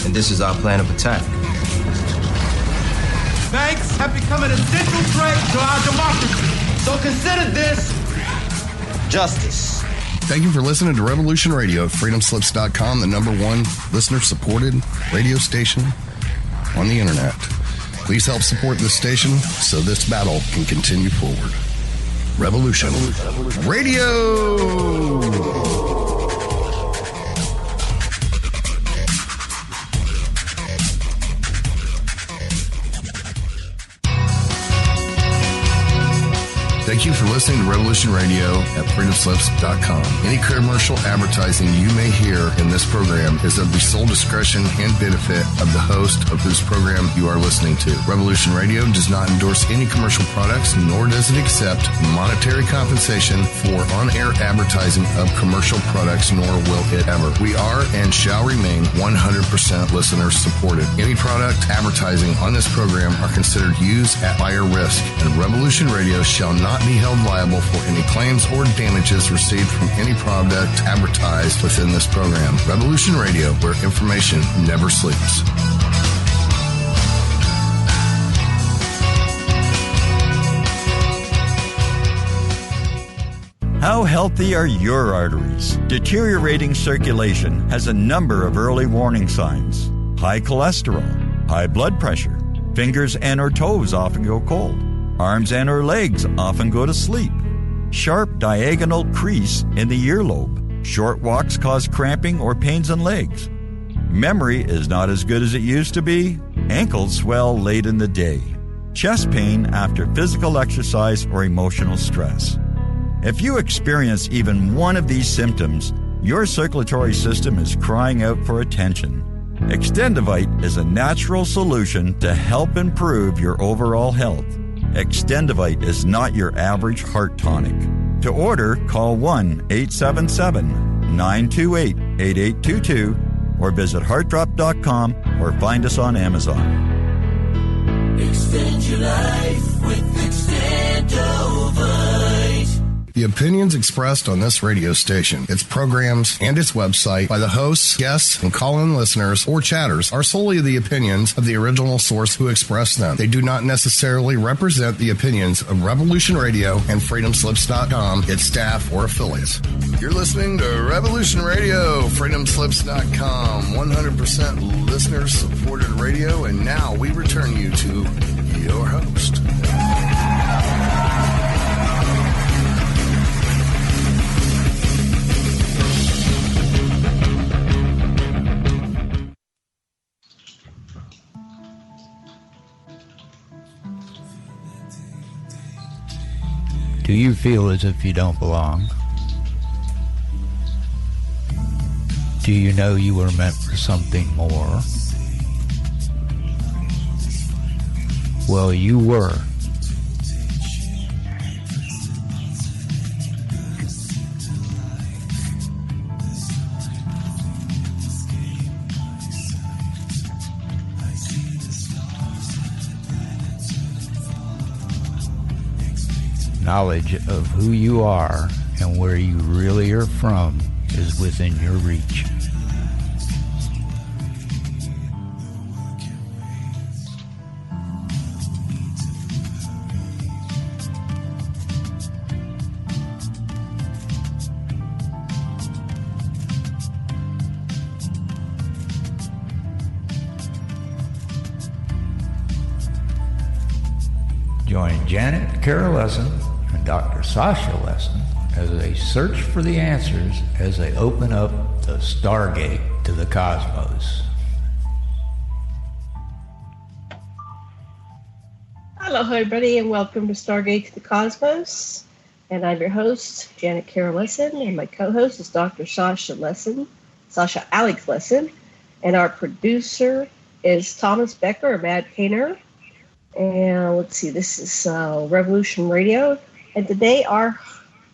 and this is our plan of attack. Banks have become an essential threat to our democracy. So consider this justice. Thank you for listening to Revolution Radio at freedomslips.com, the #1 listener-supported radio station on the internet. Please help support this station so this battle can continue forward. Revolution Radio! Thank you for listening to Revolution Radio at freedomslips.com. Any commercial advertising you may hear in this program is of the sole discretion and benefit of the host of whose program you are listening to. Revolution Radio does not endorse any commercial products, nor does it accept monetary compensation for on-air advertising of commercial products, nor will it ever. We are and shall remain 100% listener supported. Any product advertising on this program are considered used at buyer risk, and Revolution Radio shall not be held liable for any claims or damages received from any product advertised within this program. Revolution Radio, where information never sleeps. How healthy are your arteries? Deteriorating circulation has a number of early warning signs. High cholesterol, high blood pressure, fingers and or toes often go cold. Arms and or legs often go to sleep. Sharp diagonal crease in the earlobe. Short walks cause cramping or pains in legs. Memory is not as good as it used to be. Ankles swell late in the day. Chest pain after physical exercise or emotional stress. If you experience even one of these symptoms, your circulatory system is crying out for attention. Extendivite is a natural solution to help improve your overall health. Extendivite is not your average heart tonic. To order, call 1-877-928-8822 or visit heartdrop.com or find us on Amazon. Extend your life with Extendovite. The opinions expressed on this radio station, its programs, and its website by the hosts, guests, and call-in listeners or chatters are solely the opinions of the original source who expressed them. They do not necessarily represent the opinions of Revolution Radio and freedomslips.com, its staff, or affiliates. You're listening to Revolution Radio, freedomslips.com, 100% listener-supported radio, and now we return you to your host. Do you feel as if you don't belong? Do you know you were meant for something more? Well, you were. Knowledge of who you are and where you really are from is within your reach. Join Janet Carol Lesson and Dr. Sasha Lesson as they search for the answers as they open up the Stargate to the cosmos. Hello, everybody, and welcome to Stargate to the Cosmos. And I'm your host, Janet Carol Lesson, and my co-host is Dr. Sasha Lesson, Sasha Alex Lesson, and our producer is Thomas Becker, or Mad Painter. And let's see, this is Revolution Radio. And today our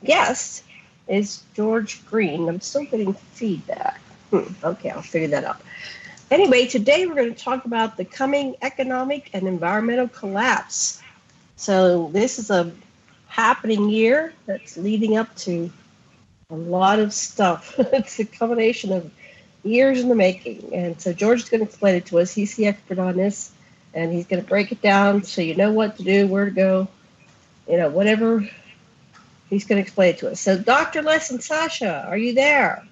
guest is George Green. I'm still getting feedback. Okay, I'll figure that out. Anyway, today we're going to talk about the coming economic and environmental collapse. So this is a happening year that's leading up to a lot of stuff. It's a combination of years in the making. And so George is going to explain it to us. He's the expert on this, and he's going to break it down so you know what to do, where to go, whatever. He's going to explain it to us. So Dr. Lesson, Sasha, are you there?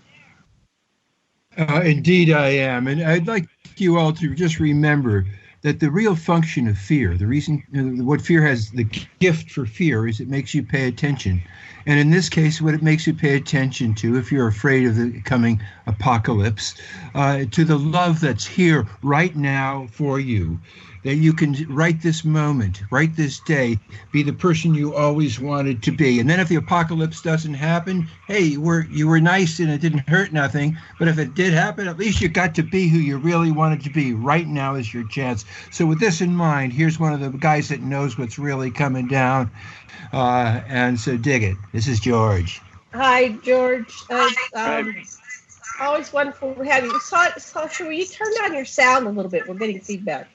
Indeed I am. And I'd like you all to just remember that the real function of fear, the reason what fear has, the gift for fear, is it makes you pay attention. And in this case, what it makes you pay attention to, if you're afraid of the coming apocalypse, to the love that's here right now for you, that you can right this moment, right this day, be the person you always wanted to be. And then if the apocalypse doesn't happen, hey, you were nice and it didn't hurt nothing. But if it did happen, at least you got to be who you really wanted to be. Right now is your chance. So with this in mind, here's one of the guys that knows what's really coming down. And so dig it. This is George. Hi, George. Always wonderful to have you. Sasha, will you turn down your sound a little bit? We're getting feedback.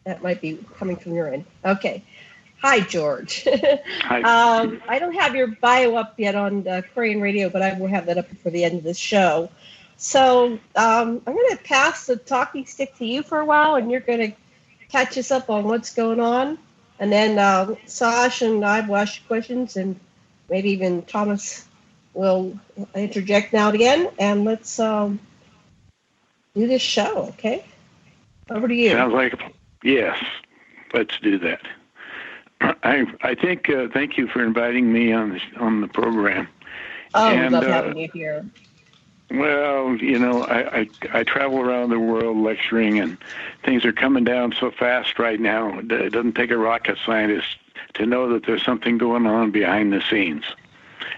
That might be coming from your end. Okay. Hi, George. Hi. I don't have your bio up yet on Korean Radio, but I will have that up before the end of this show. So I'm going to pass the talking stick to you for a while, and you're going to catch us up on what's going on. And then Sasha and I will ask you questions, and maybe even Thomas will interject now and again. And let's do this show, okay? Over to you. Sounds like yes. Let's do that. I think. Thank you for inviting me on the program. Oh, we love having you here. Well, I travel around the world lecturing, and things are coming down so fast right now. It doesn't take a rocket scientist to know that there's something going on behind the scenes.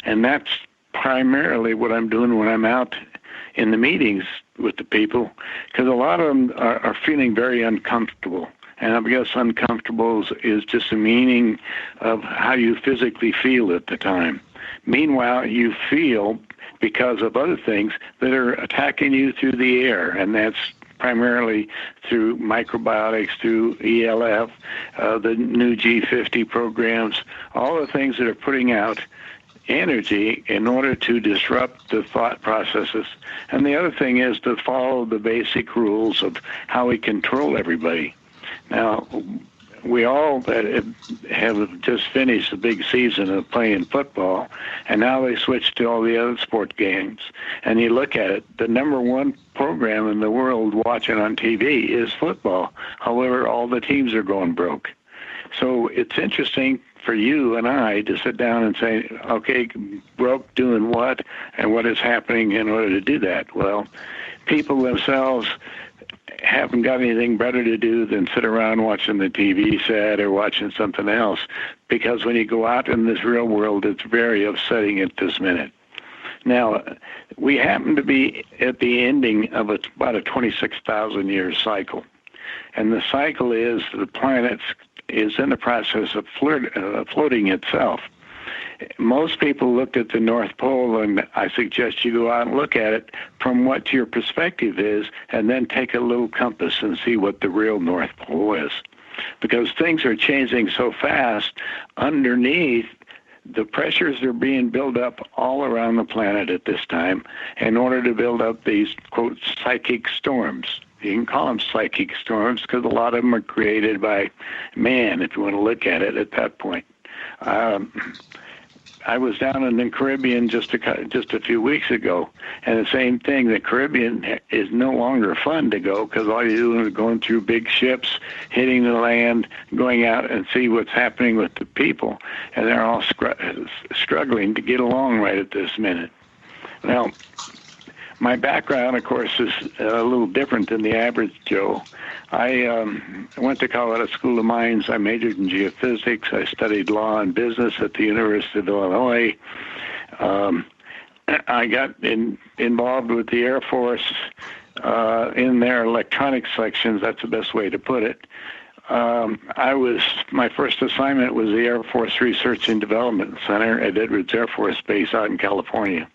And that's primarily what I'm doing when I'm out in the meetings with the people, because a lot of them are feeling very uncomfortable. And I guess uncomfortable is just the meaning of how you physically feel at the time. Meanwhile, you feel because of other things that are attacking you through the air, and that's primarily through microbiotics, through ELF, the new G50 programs, all the things that are putting out energy in order to disrupt the thought processes. And the other thing is to follow the basic rules of how we control everybody. Now, we all have just finished the big season of playing football, and now they switch to all the other sport games. And you look at it, the number one program in the world watching on TV is football. However, all the teams are going broke. So it's interesting for you and I to sit down and say, okay, broke doing what, and what is happening in order to do that? Well, people themselves haven't got anything better to do than sit around watching the TV set or watching something else, because when you go out in this real world, it's very upsetting at this minute. Now, we happen to be at the ending of about a 26,000-year cycle, and the cycle is the planet is in the process of floating itself. Most people look at the North Pole, and I suggest you go out and look at it from what your perspective is, and then take a little compass and see what the real North Pole is. Because things are changing so fast, underneath, the pressures are being built up all around the planet at this time in order to build up these, quote, psychic storms. You can call them psychic storms because a lot of them are created by man, if you want to look at it at that point. I was down in the Caribbean just a few weeks ago, and the same thing. The Caribbean is no longer fun to go because all you do is going through big ships, hitting the land, going out and see what's happening with the people, and they're all struggling to get along right at this minute. Now, my background, of course, is a little different than the average Joe. I went to Colorado School of Mines. I majored in geophysics. I studied law and business at the University of Illinois. I got involved with the Air Force in their electronics sections. That's the best way to put it. My first assignment was the Air Force Research and Development Center at Edwards Airforce Base out in California.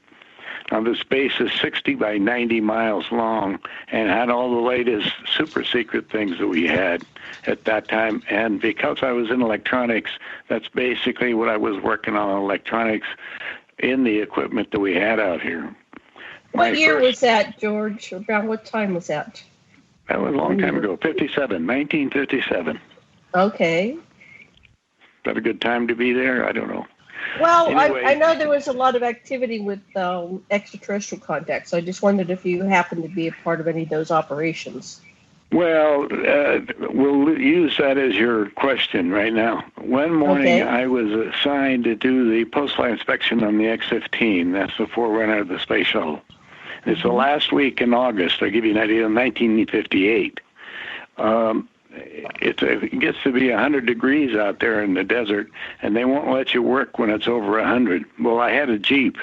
Now, this base is 60 by 90 miles long and had all the latest super secret things that we had at that time. And because I was in electronics, that's basically what I was working on, electronics in the equipment that we had out here. What year was that, George? Around what time was that? That was a long time ago, 1957. Okay. Is that a good time to be there? I don't know. Well, Anyway. I know there was a lot of activity with extraterrestrial contact, so I just wondered if you happened to be a part of any of those operations. Well, we'll use that as your question right now. One morning, I was assigned to do the post-flight inspection on the X-15. That's the forerunner of the space shuttle. It's the last week in August. I'll give you an idea of 1958. It gets to be 100 degrees out there in the desert, and they won't let you work when it's over 100. Well, I had a Jeep,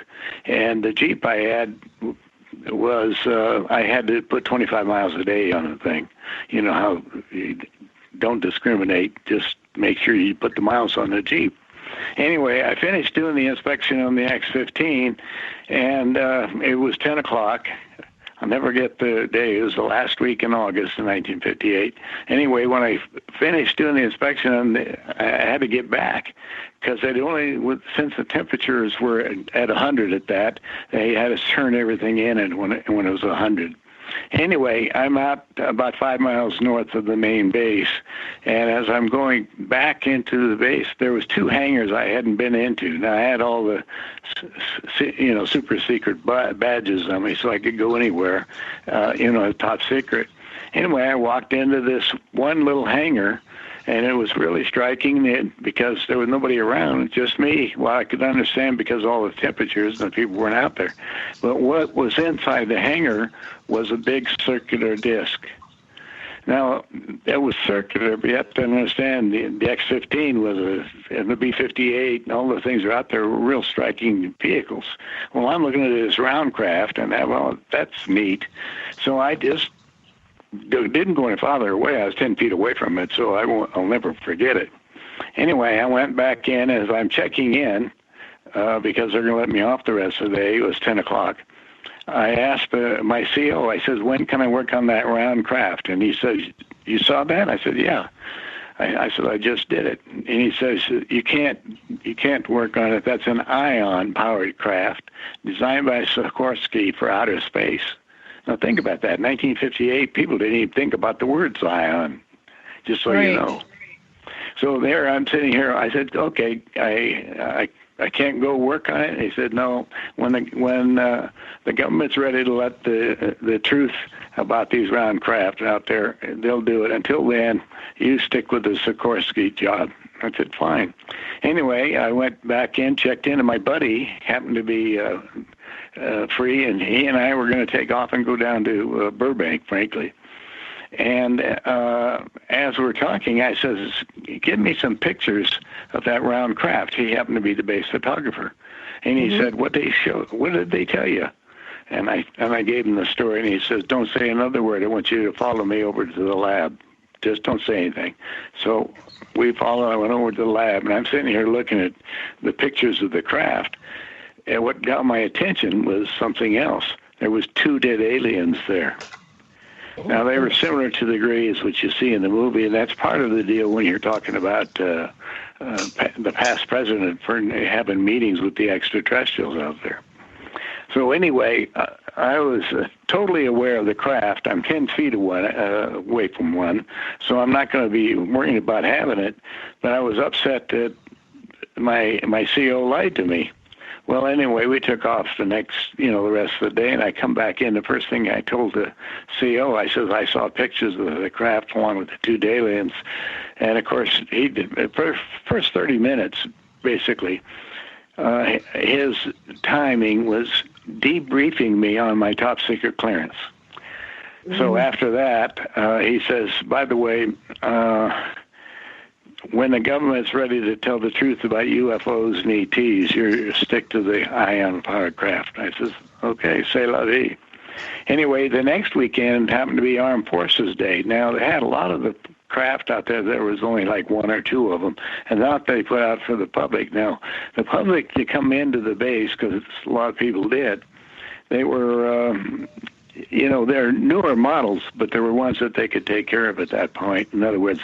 and the Jeep I had was I had to put 25 miles a day on the thing. You know how you don't discriminate, just make sure you put the miles on the Jeep. Anyway, I finished doing the inspection on the X-15, and it was 10 o'clock. I'll never get the day. It was the last week in August of 1958. Anyway, when I finished doing the inspection, I had to get back because since the temperatures were at 100 at that, they had to turn everything in when it was 100. Anyway, I'm out about 5 miles north of the main base, and as I'm going back into the base, there was 2 hangars I hadn't been into. Now, I had all the, super secret badges on me, so I could go anywhere, top secret. Anyway, I walked into this one little hangar, and it was really striking because there was nobody around, just me. Well, I could understand because of all the temperatures and the people weren't out there. But what was inside the hangar was a big circular disc. Now, it was circular, but you have to understand the X-15 and the B-58 and all the things are out there were real striking vehicles. Well, I'm looking at this round craft, and that's neat. So I just didn't go any farther away. I was 10 feet away from it, so I'll never forget it. Anyway, I went back in as I'm checking in because they're going to let me off the rest of the day. It was 10 o'clock. I asked my CO, I said, when can I work on that round craft? And he says, you saw that? I said, yeah. I said, I just did it. And he says, you can't work on it. That's an ion-powered craft designed by Sikorsky for outer space. Now, think about that. In 1958, people didn't even think about the word ion, just so you know. So there I'm sitting here. I said, okay, I can't go work on it. And he said, no, when the government's ready to let the truth about these round craft out there, they'll do it. Until then, you stick with the Sikorsky job. I said, fine. Anyway, I went back in, checked in, and my buddy happened to be free, and he and I were going to take off and go down to Burbank, frankly. And as we're talking, I says, give me some pictures of that round craft. He happened to be the base photographer. And he said, what did they tell you? And I gave him the story, and he says, don't say another word. I want you to follow me over to the lab. Just don't say anything. So I went over to the lab, and I'm sitting here looking at the pictures of the craft. And what got my attention was something else. There was 2 dead aliens there. Now, they were similar to the grays which you see in the movie, and that's part of the deal when you're talking about the past president for having meetings with the extraterrestrials out there. So anyway, I was totally aware of the craft. I'm 10 feet away from one, so I'm not going to be worrying about having it. But I was upset that my CO lied to me. Well, anyway, we took off the rest of the day, and I come back in. The first thing I told the CO, I said, I saw pictures of the craft along with the 2 aliens. And, of course, he did. The first 30 minutes, basically, his timing was debriefing me on my top secret clearance. So after that, he says, by the way, when the government's ready to tell the truth about UFOs and ETs, you stick to the ion-powered craft. I says, okay, c'est la vie. Anyway, the next weekend happened to be Armed Forces Day. Now, they had a lot of the craft out there. There was only like 1 or 2 of them, and that they put out for the public. Now, the public to come into the base, because a lot of people did, they were... they're newer models, but there were ones that they could take care of at that point. In other words,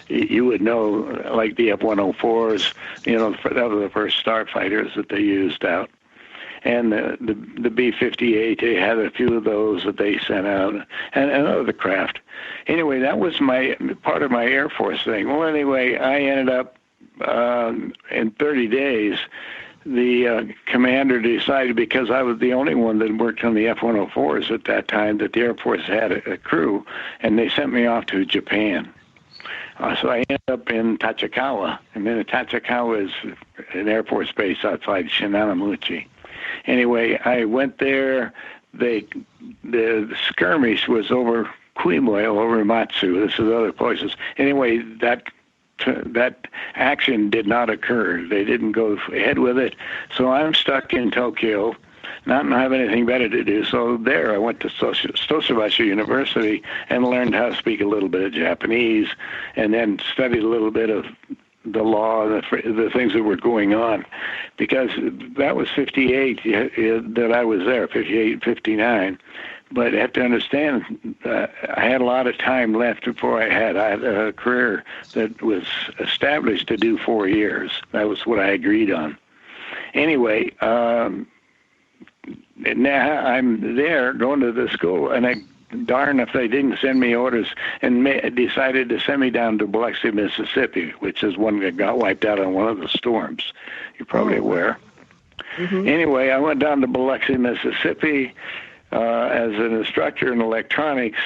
you would know, like the F-104s, that were the first starfighters that they used out. and the B-58. They had a few of those that they sent out, and other craft. Anyway, that was my part of my Air Force thing. Well, anyway, I ended up in 30 days. The commander decided, because I was the only one that worked on the F-104s at that time, that the Air Force had a crew, and they sent me off to Japan. So I ended up in Tachikawa, and then Tachikawa is an Air Force base outside Shinanamuchi. Anyway, I went there. The skirmish was over Quemoy, over Matsu. This is other places. Anyway, that action did not occur. They didn't go ahead with it. So I'm stuck in Tokyo, not having anything better to do. So there I went to Soshibashi University and learned how to speak a little bit of Japanese, and then studied a little bit of the law, the things that were going on, because that was 58 that I was there, 58, 59. But you have to understand, I had a lot of time left before I had a career that was established to do 4 years. That was what I agreed on. Anyway, now I'm there going to the school, and darn if they didn't send me orders, and decided to send me down to Biloxi, Mississippi, which is one that got wiped out on one of the storms. You're probably aware. Mm-hmm. Anyway, I went down to Biloxi, Mississippi, as an instructor in electronics,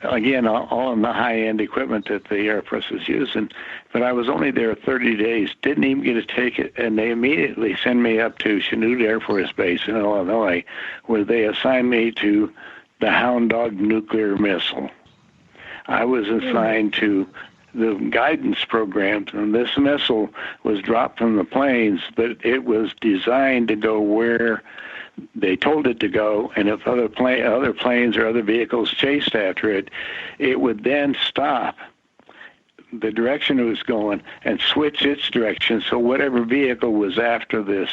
again, all in the high-end equipment that the Air Force was using. But I was only there 30 days, didn't even get a ticket, and they immediately sent me up to Chanute Air Force Base in Illinois, where they assigned me to the Hound Dog nuclear missile. I was assigned to the guidance programs, and this missile was dropped from the planes, but it was designed to go where they told it to go, and if other planes or other vehicles chased after it, it would then stop the direction it was going and switch its direction, so whatever vehicle was after the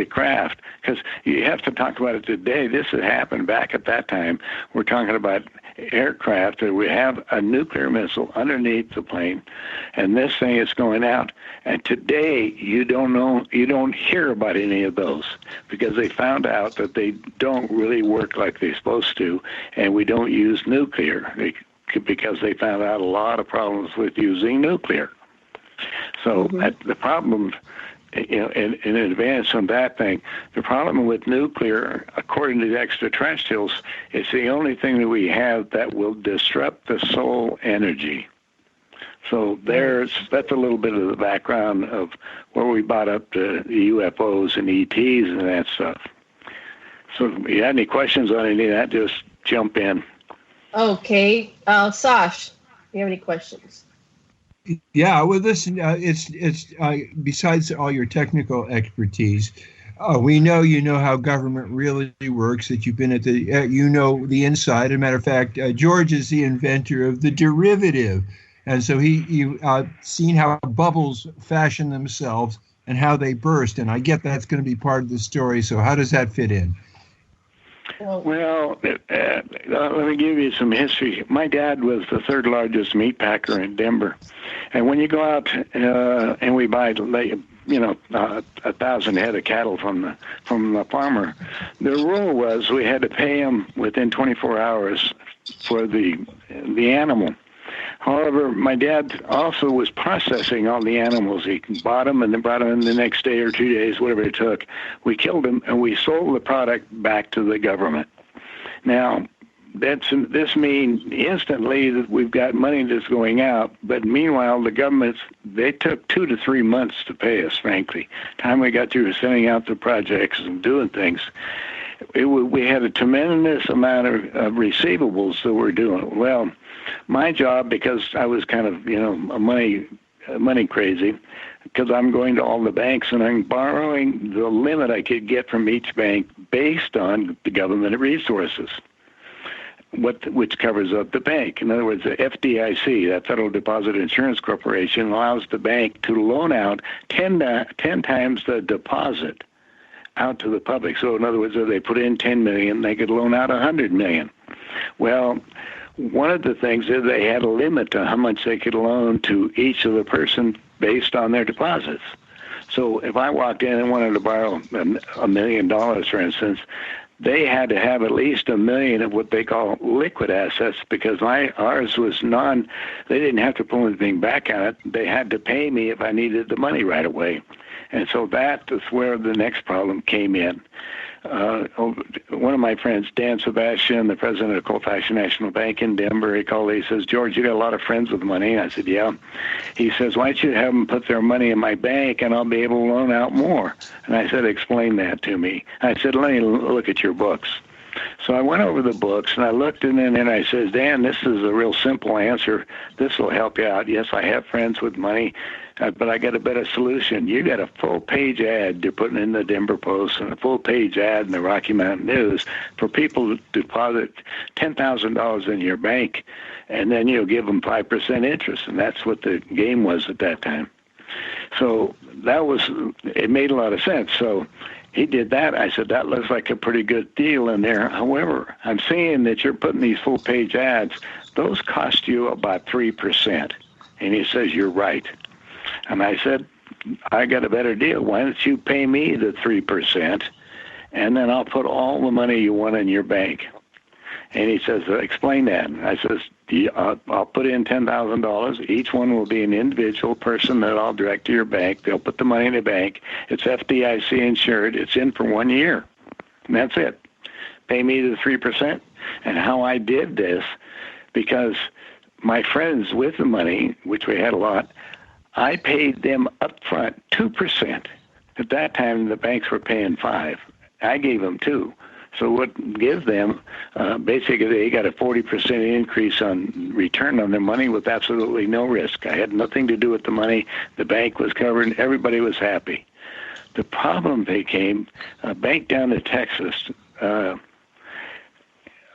craft, because you have to talk about it today. This had happened back at that time. We're talking about aircraft that we have a nuclear missile underneath the plane, and this thing is going out. And today you don't hear about any of those, because they found out that they don't really work like they're supposed to, and we don't use nuclear because they found out a lot of problems with using nuclear. So the problem, in advance on that thing, the problem with nuclear, according to the extraterrestrials, it's the only thing that we have that will disrupt the soul energy. So that's a little bit of the background of where we brought up the UFOs and ETs and that stuff. So if you have any questions on any of that, just jump in. Okay. Sash, do you have any questions? Yeah, well, listen, it's besides all your technical expertise, we know you know how government really works, that you've been at the, the inside. As a matter of fact, George is the inventor of the derivative. And so you've seen how bubbles fashion themselves and how they burst. And I get that's going to be part of the story. So how does that fit in? Well, let me give you some history. My dad was the third largest meat packer in Denver. And when you go out and we buy, 1,000 head of cattle from the farmer, the rule was we had to pay him within 24 hours for the animal. However, my dad also was processing all the animals. He bought them and then brought them in the next day or 2 days, whatever it took. We killed them and we sold the product back to the government. Now, this means instantly that we've got money that's going out, but meanwhile, the governments, they took 2 to 3 months to pay us, frankly. Time we got through sending out the projects and doing things, we had a tremendous amount of receivables that we're doing. Well, my job, because I was kind of, money crazy, because I'm going to all the banks and I'm borrowing the limit I could get from each bank based on the government resources, which covers up the bank. In other words, the FDIC, that Federal Deposit Insurance Corporation, allows the bank to loan out 10 times the deposit out to the public. So in other words, if they put in $10 million, they could loan out $100 million. Well, one of the things is they had a limit to how much they could loan to each of the person based on their deposits. So if I walked in and wanted to borrow $1 million, for instance, they had to have at least $1 million of what they call liquid assets, because ours was they didn't have to pull anything back on it. They had to pay me if I needed the money right away. And so that is where the next problem came in. One of my friends, Dan Sebastian, the president of Colfax National Bank in Denver, he called. He says, "George, you got a lot of friends with money." I said, "Yeah." He says, "Why don't you have them put their money in my bank and I'll be able to loan out more?" And I said, "Explain that to me." I said, "Let me look at your books." So I went over the books and I looked in and I says, "Dan, this is a real simple answer. This will help you out. Yes, I have friends with money, but I got a better solution. You got a full-page ad you're putting in the Denver Post and a full-page ad in the Rocky Mountain News for people to deposit $10,000 in your bank, and then you'll give them 5% interest." And that's what the game was at that time. So it made a lot of sense. So he did that. I said, "That looks like a pretty good deal in there. However, I'm seeing that you're putting these full-page ads. Those cost you about 3%. And he says, "You're right." And I said, "I got a better deal. Why don't you pay me the 3%, and then I'll put all the money you want in your bank?" And he says, "Explain that." And I says, I'll put in $10,000. Each one will be an individual person that I'll direct to your bank. They'll put the money in the bank. It's FDIC insured. It's in for 1 year. And that's it. Pay me the 3%. And how I did this, because my friends with the money, which we had a lot, I paid them up front 2%. At that time, the banks were paying 5%. I gave them 2%. So what gives them, basically they got a 40% increase on return on their money with absolutely no risk. I had nothing to do with the money. The bank was covered and everybody was happy. The problem became a bank down in Texas,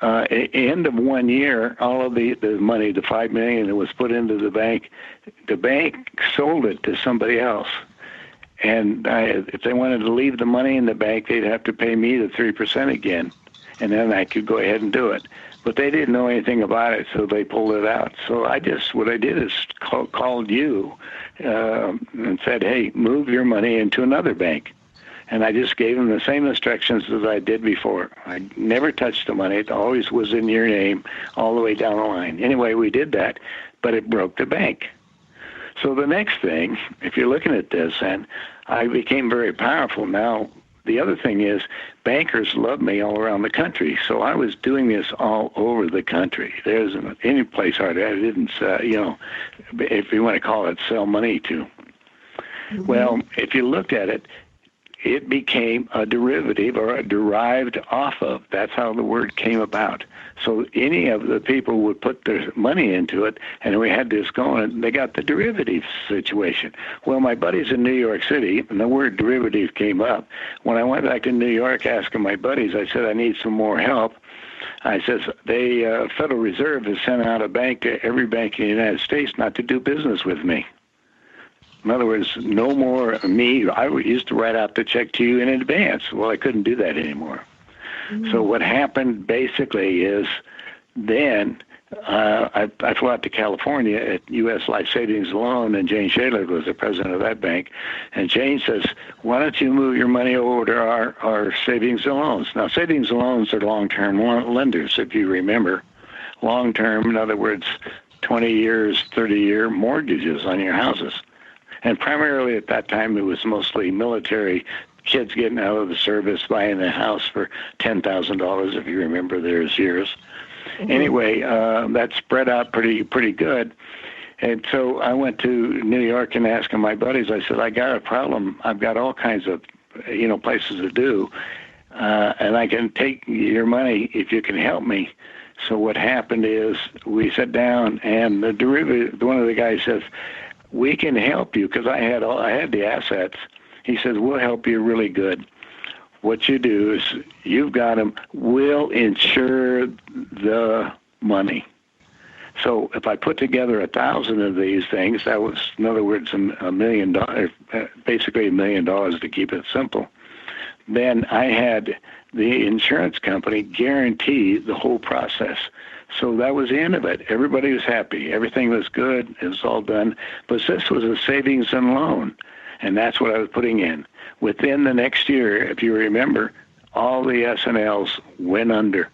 end of 1 year, all of the money, the $5 million that was put into the bank sold it to somebody else. And if they wanted to leave the money in the bank, they'd have to pay me the 3% again, and then I could go ahead and do it. But they didn't know anything about it, so they pulled it out. So what I did is called you and said, "Hey, move your money into another bank." And I just gave them the same instructions as I did before. I never touched the money. It always was in your name all the way down the line. Anyway, we did that, but it broke the bank. So the next thing, if you're looking at this, and I became very powerful. Now, the other thing is bankers love me all around the country. So I was doing this all over the country. There isn't any place hardly I didn't, if you want to call it, sell money to. Mm-hmm. Well, if you looked at it, it became a derivative or a derived off of. That's how the word came about. So any of the people would put their money into it, and we had this going, and they got the derivative situation. Well, my buddies in New York City, and the word derivative came up. When I went back to New York asking my buddies, I said, "I need some more help." I says, the Federal Reserve has sent out a bank to every bank in the United States not to do business with me. In other words, no more me. I used to write out the check to you in advance. Well, I couldn't do that anymore. Mm-hmm. So what happened basically is then I flew out to California at U.S. Life Savings Loan, and Jane Shaler was the president of that bank. And Jane says, "Why don't you move your money over to our savings and loans?" Now, savings and loans are long-term lenders, if you remember. Long-term, in other words, 20 years, 30-year mortgages on your houses. And primarily at that time, it was mostly military kids getting out of the service, buying a house for $10,000, if you remember those years. Mm-hmm. Anyway, that spread out pretty good. And so I went to New York and asked my buddies, I said, "I got a problem. I've got all kinds of, places to do, and I can take your money if you can help me." So what happened is we sat down, and one of the guys says, "We can help you," because I had the assets. He says, "We'll help you really good. What you do is you've got them. We'll insure the money." So if I put together 1,000 of these things, that was, in other words, $1 million, basically $1 million to keep it simple. Then I had the insurance company guarantee the whole process. So that was the end of it. Everybody was happy. Everything was good. It was all done. But this was a savings and loan. And that's what I was putting in. Within the next year, if you remember, all the S&Ls went under.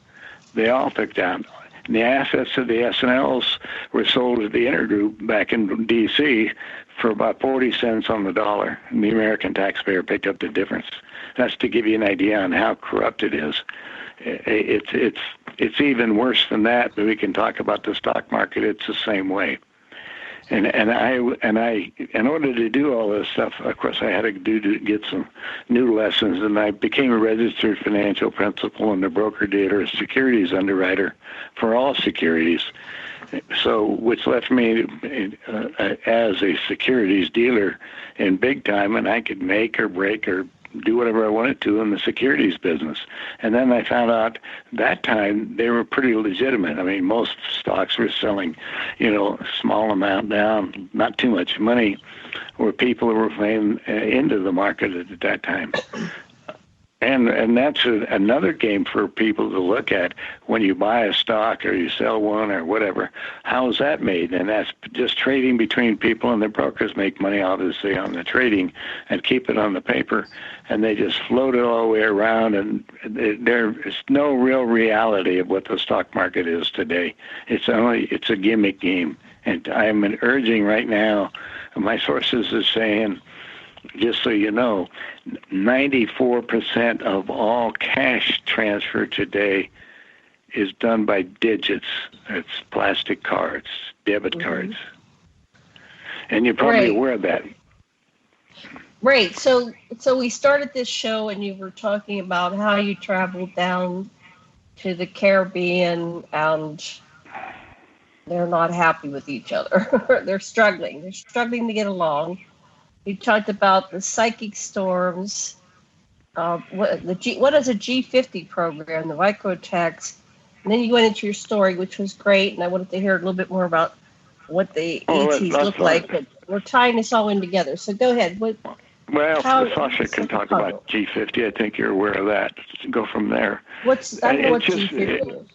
They all took down. And the assets of the S&Ls were sold to the intergroup back in D.C. for about 40 cents on the dollar. And the American taxpayer picked up the difference. That's to give you an idea on how corrupt it is. It's even worse than that, but we can talk about the stock market. It's the same way. And I in order to do all this stuff, of course, I had to get some new lessons, and I became a registered financial principal and a broker-dealer securities underwriter for all securities. So, which left me as a securities dealer in big time, and I could make or break or do whatever I wanted to in the securities business. And then I found out that time they were pretty legitimate. I mean, most stocks were selling, small amount down, not too much money, were people who were playing into the market at that time. And that's another game for people to look at when you buy a stock or you sell one or whatever. How is that made? And that's just trading between people, and the brokers make money, obviously, on the trading and keep it on the paper, and they just float it all the way around, and there is no real reality of what the stock market is today. It's a gimmick game. And I'm urging right now, my sources are saying, just so you know, 94% of all cash transfer today is done by digits. It's plastic cards, debit cards. And you're probably aware of that. Right. So we started this show, and you were talking about how you traveled down to the Caribbean, and they're not happy with each other. They're struggling. They're struggling to get along. You talked about the psychic storms. What is a G50 program? The micro attacks. And then you went into your story, which was great, and I wanted to hear a little bit more about what the ETs look like. But we're tying this all in together. So go ahead. Sasha can talk about G50. I think you're aware of that. Go from there. I don't know what G50 is.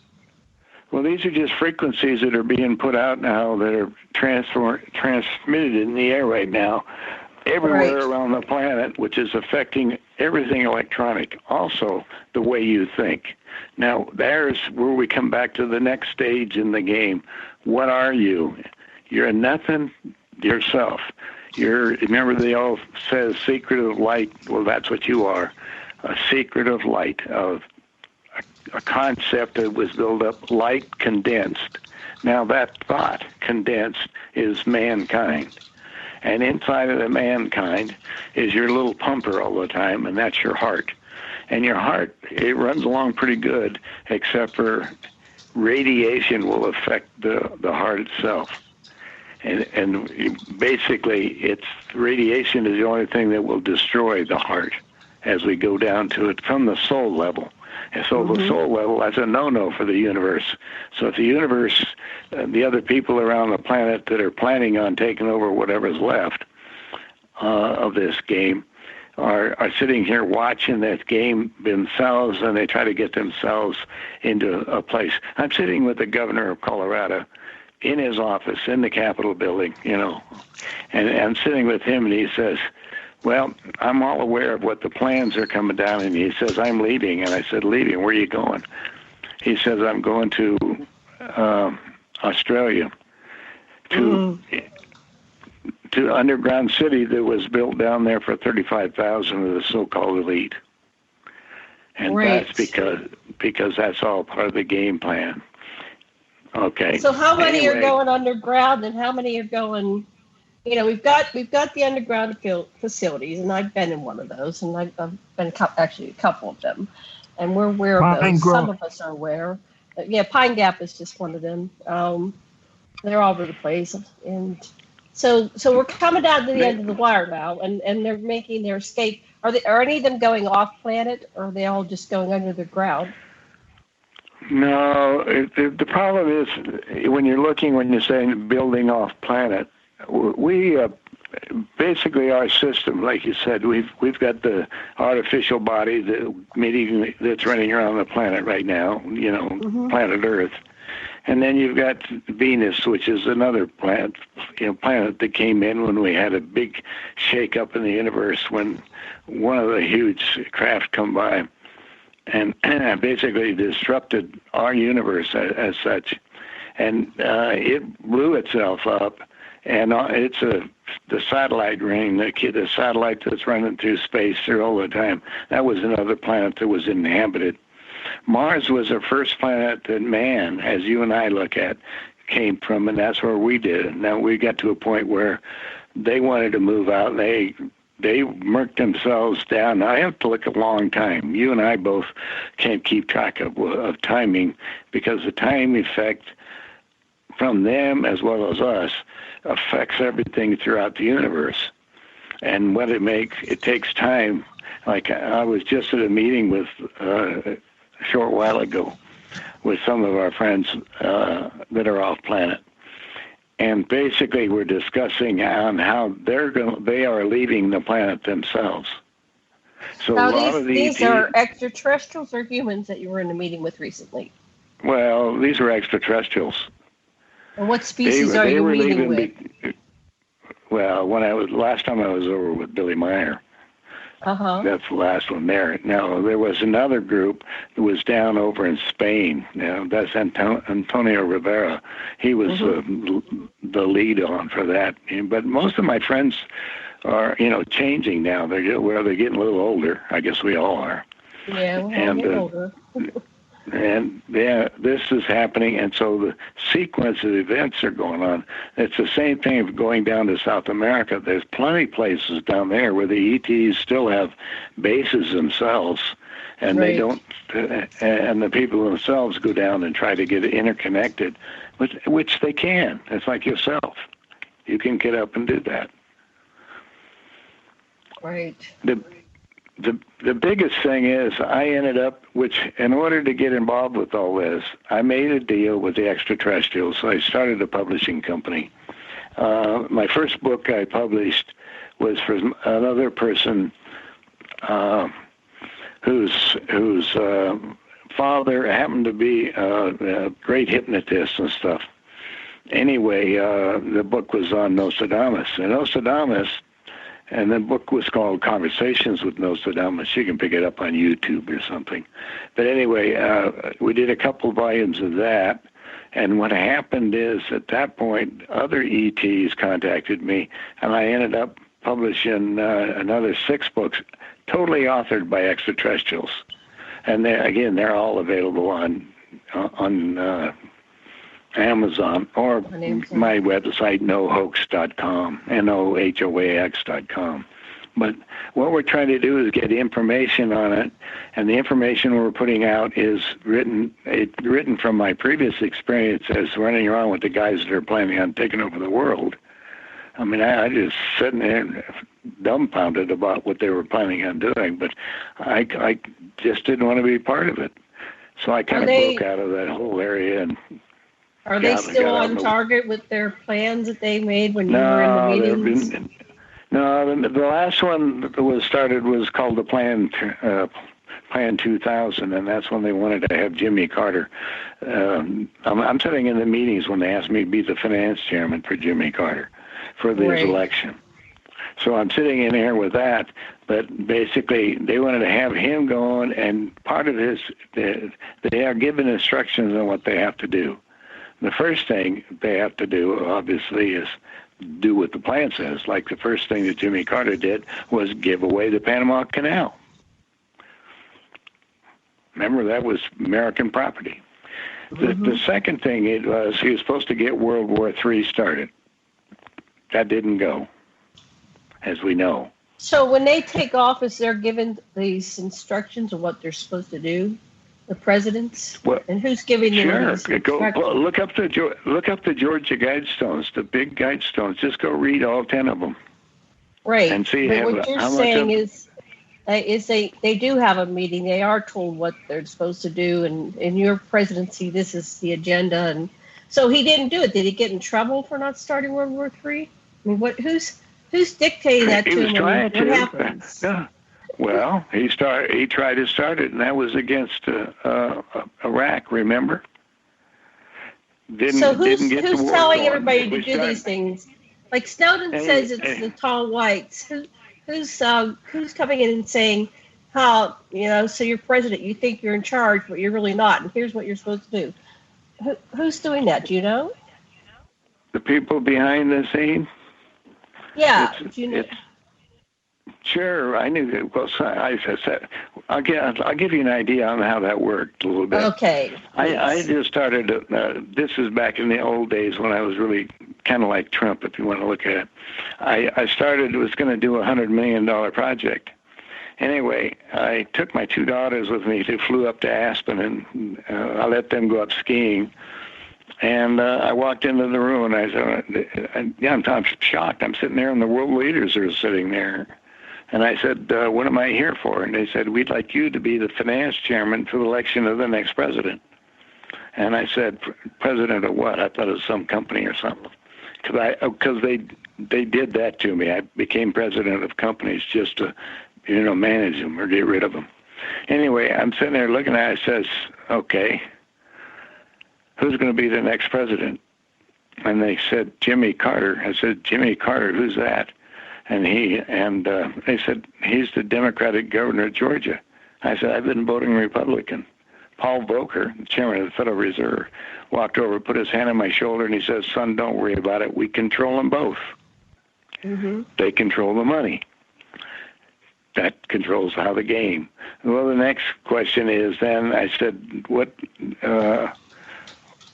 Well, these are just frequencies that are being put out now that are transmitted in the air right now, everywhere around the planet, which is affecting everything electronic, also the way you think. Now, there's where we come back to the next stage in the game. What are you? You're nothing yourself. Remember they all says secret of light. Well, that's what you are, a secret of light, of a concept that was built up, light condensed. Now that thought condensed is mankind. And inside of the mankind is your little pumper all the time, and that's your heart. And your heart, it runs along pretty good, except for radiation will affect the heart itself. And basically, radiation is the only thing that will destroy the heart as we go down to it from the soul level. And so the soul level, that's a no-no for the universe. So if the universe, the other people around the planet that are planning on taking over whatever's left of this game are sitting here watching that game themselves, and they try to get themselves into a place. I'm sitting with the governor of Colorado in his office in the Capitol building, and I'm sitting with him, and he says, well, I'm all aware of what the plans are coming down, and he says, I'm leaving. And I said, leaving? Where are you going? He says, I'm going to Australia, to underground city that was built down there for 35,000 of the so-called elite. And that's because that's all part of the game plan. Okay. So how many are going underground, and how many are going... we've got the underground facilities, and I've been in one of those, and I've been a couple of them, and we're aware of those. Some of us are aware. Pine Gap is just one of them. They're all over the place, and so we're coming down to the end of the wire now, and they're making their escape. Are any of them going off planet, or are they all just going under the ground? No, the problem is when you're saying building off planet. We basically our system, like you said, we've got the artificial body that's running around the planet right now, planet Earth, And then you've got Venus, which is another planet that came in when we had a big shake-up in the universe when one of the huge craft come by and basically disrupted our universe as such. And it blew itself up, and it's the satellite ring, the satellite that's running through space there all the time. That was another planet that was inhabited. Mars was the first planet that man, as you and I look at, came from, and that's where we did. And now we got to a point where they wanted to move out. They murked themselves down. I have to look a long time. You and I both can't keep track of timing, because the time effect from them as well as us affects everything throughout the universe. And what it takes time. Like I was just at a meeting with a short while ago with some of our friends that are off planet. And basically we're discussing on how they are leaving the planet themselves. So now, a lot of these are extraterrestrials or humans that you were in a meeting with recently? Well, these are extraterrestrials. And what species are you meeting with? Well, last time I was over with Billy Meyer. Uh-huh. That's the last one there. Now, there was another group that was down over in Spain. That's Antonio Rivera. He was the lead on for that. But most of my friends are, changing now. They're getting a little older. I guess we all are. Yeah, we're all getting older. And this is happening, and so the sequence of events are going on. It's the same thing of going down to South America. There's plenty of places down there where the ETs still have bases themselves, and right. they don't. And the people themselves go down and try to get interconnected, which they can. It's like yourself. You can get up and do that. Right. The biggest thing is I ended up, in order to get involved with all this, I made a deal with the extraterrestrials. So I started a publishing company. My first book I published was for another person whose father happened to be a great hypnotist and stuff. Anyway, the book was on Nostradamus. And Nostradamus, and the book was called Conversations with Nostradamus. You can pick it up on YouTube or something. But anyway, we did a couple volumes of that. And what happened is, at that point, other ETs contacted me, and I ended up publishing another 6 books, totally authored by extraterrestrials. And they're all available on Amazon or my website, nohoax.com, nohoax.com. But what we're trying to do is get information on it, and the information we're putting out is written from my previous experience as running around with the guys that are planning on taking over the world. I mean, I just sitting there dumbfounded about what they were planning on doing, but I just didn't want to be part of it. So I kind of broke out of that whole area and. Are they still on target with their plans that they made when you were in the meetings? No, the last one that was started was called the Plan 2000, and that's when they wanted to have Jimmy Carter. I'm sitting in the meetings when they asked me to be the finance chairman for Jimmy Carter for his election. So I'm sitting in here with that, but basically they wanted to have him going, and part of his, they are given instructions on what they have to do. The first thing they have to do, obviously, is do what the plan says. Like the first thing that Jimmy Carter did was give away the Panama Canal. Remember, that was American property. The second thing he was supposed to get World War III started. That didn't go, as we know. So when they take office, they're given these instructions of what they're supposed to do. The presidents, and who's giving them these instructions? Look up the Georgia Guidestones, the big Guidestones. Just go read all 10 of them. Right. And see but what you're saying is they do have a meeting. They are told what they're supposed to do, and in your presidency, this is the agenda. And so he didn't do it. Did he get in trouble for not starting World War III? I mean, who's dictating that to him? What happens? Well, he tried to start it, and that was against Iraq, remember? So who's get the war telling going. everybody to do these things? Like Snowden says it's the tall whites. Who's coming in and saying how, so you're president, you think you're in charge, but you're really not, and here's what you're supposed to do. Who's doing that? Do you know? The people behind the scene? Yeah. Do you know? Sure, I knew that. Well, I said, I'll give you an idea on how that worked a little bit. Okay. I just started, this is back in the old days when I was really kind of like Trump, if you want to look at it. I was going to do a $100 million project. Anyway, I took my 2 daughters with me flew up to Aspen, and I let them go up skiing. And I walked into the room, and I said, I'm shocked. I'm sitting there, and the world leaders are sitting there. And I said, what am I here for? And they said, we'd like you to be the finance chairman for the election of the next president. And I said, president of what? I thought it was some company or something. Because they did that to me. I became president of companies just to, manage them or get rid of them. Anyway, I'm sitting there looking at it. I says, okay, who's going to be the next president? And they said, Jimmy Carter. I said, Jimmy Carter, who's that? And they said, he's the Democratic governor of Georgia. I said, I've been voting Republican. Paul Volcker, the chairman of the Federal Reserve, walked over, put his hand on my shoulder, and he says, son, don't worry about it. We control them both. Mm-hmm. They control the money. That controls how the game. Well, the next question is then, I said, what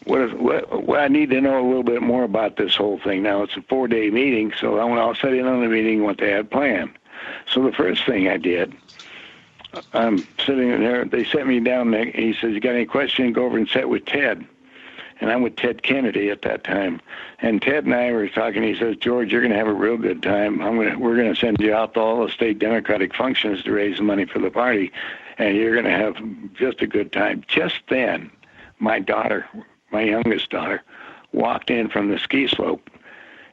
I need to know a little bit more about this whole thing. Now, it's a 4-day meeting, so I'll set in on the meeting what they had planned. So the first thing I did, I'm sitting there, they set me down there, he says, you got any questions? Go over and sit with Ted. And I'm with Ted Kennedy at that time. And Ted and I were talking, he says, George, you're going to have a real good time. We're going to send you out to all the state Democratic functions to raise money for the party, and you're going to have just a good time. Just then, my youngest daughter, walked in from the ski slope,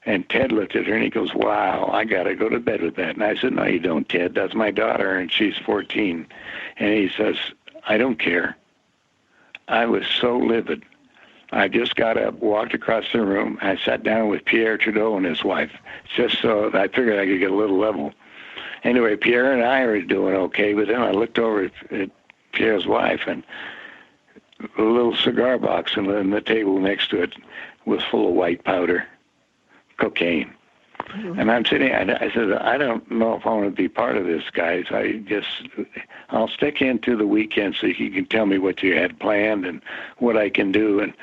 and Ted looked at her and he goes, wow, I got to go to bed with that. And I said, no, you don't, Ted. That's my daughter, and she's 14. And he says, I don't care. I was so livid. I just got up, walked across the room. I sat down with Pierre Trudeau and his wife, just so I figured I could get a little level. Anyway, Pierre and I were doing okay, but then I looked over at Pierre's wife, and a little cigar box and the table next to it was full of white powder, cocaine. Mm-hmm. And I'm sitting, I said, I don't know if I want to be part of this, guys. I'll stick into the weekend so you can tell me what you had planned and what I can do. And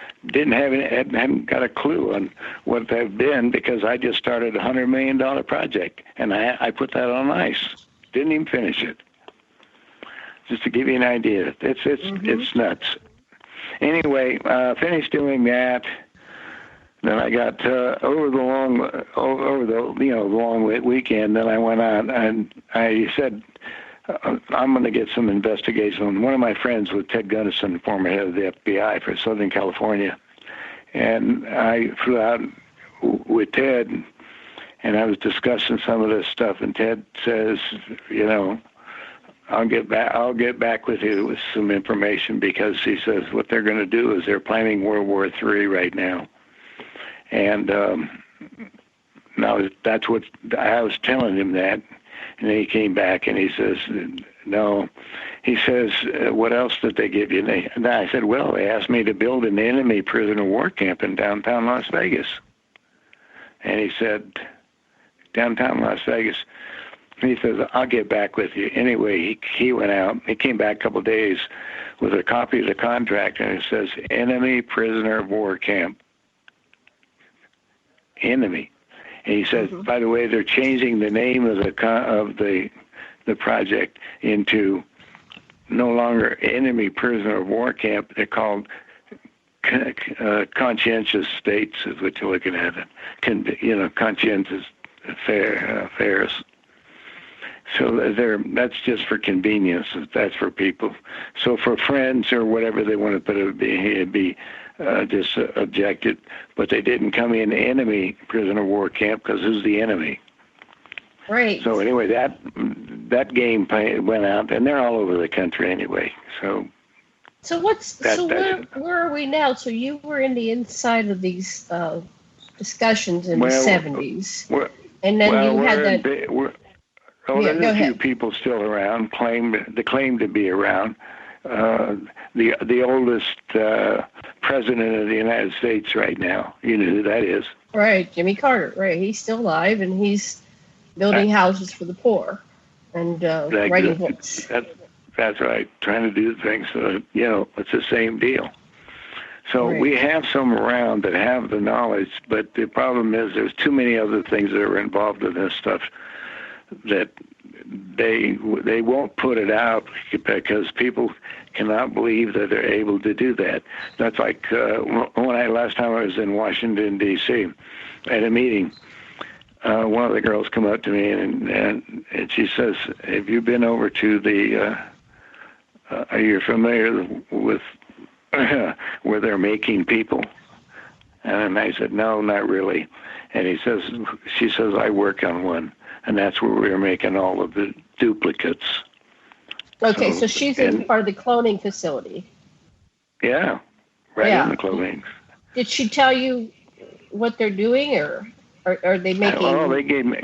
hadn't got a clue on what they've been, because I just started a $100 million project, and I put that on ice. Didn't even finish it. Just to give you an idea, it's nuts. Anyway, finished doing that. Then I got over the long weekend. Then I went out and I said, I'm going to get some investigation. One of my friends was Ted Gunnison, former head of the FBI for Southern California, and I flew out with Ted, and I was discussing some of this stuff. And Ted says, I'll get back with you with some information, because he says what they're going to do is they're planning World War III right now. And now that's what I was telling him that. And then he came back and he says, no. He says, what else did they give you? And I said, well, they asked me to build an enemy prisoner of war camp in downtown Las Vegas. And he said, downtown Las Vegas. He says, I'll get back with you. Anyway, he went out. He came back a couple of days with a copy of the contract, and it says, enemy prisoner of war camp. Enemy. And he says, by the way, they're changing the name of the project into no longer enemy prisoner of war camp. They're called conscientious states, is what you're looking at. Conscientious affairs. So that's just for convenience. That's for people. So for friends or whatever they want to put it, it'd be just objected. But they didn't come in enemy prisoner of war camp, because who's the enemy? Right. So anyway, that game went out, and they're all over the country anyway. So Where are we now? So you were in the inside of these discussions in the 70s, and then you had that. There's a few people still around claim to be around. The oldest president of the United States right now. You know who that is? Right, Jimmy Carter. Right, he's still alive, and he's building houses for the poor and writing books. That's right. Trying to do things. It's the same deal. So we have some around that have the knowledge, but the problem is there's too many other things that are involved in this stuff that they won't put it out because people cannot believe that they're able to do that. That's like last time I was in Washington, D.C. at a meeting. One of the girls come up to me and she says, "Have you been over to the? Are you familiar with where they're making people?" And I said, "No, not really." And she says, "I work on one, and that's where we're making all of the duplicates." Okay, so she's in part of the cloning facility. Yeah, in the cloning. Did she tell you what they're doing, or are they making? Oh, they gave me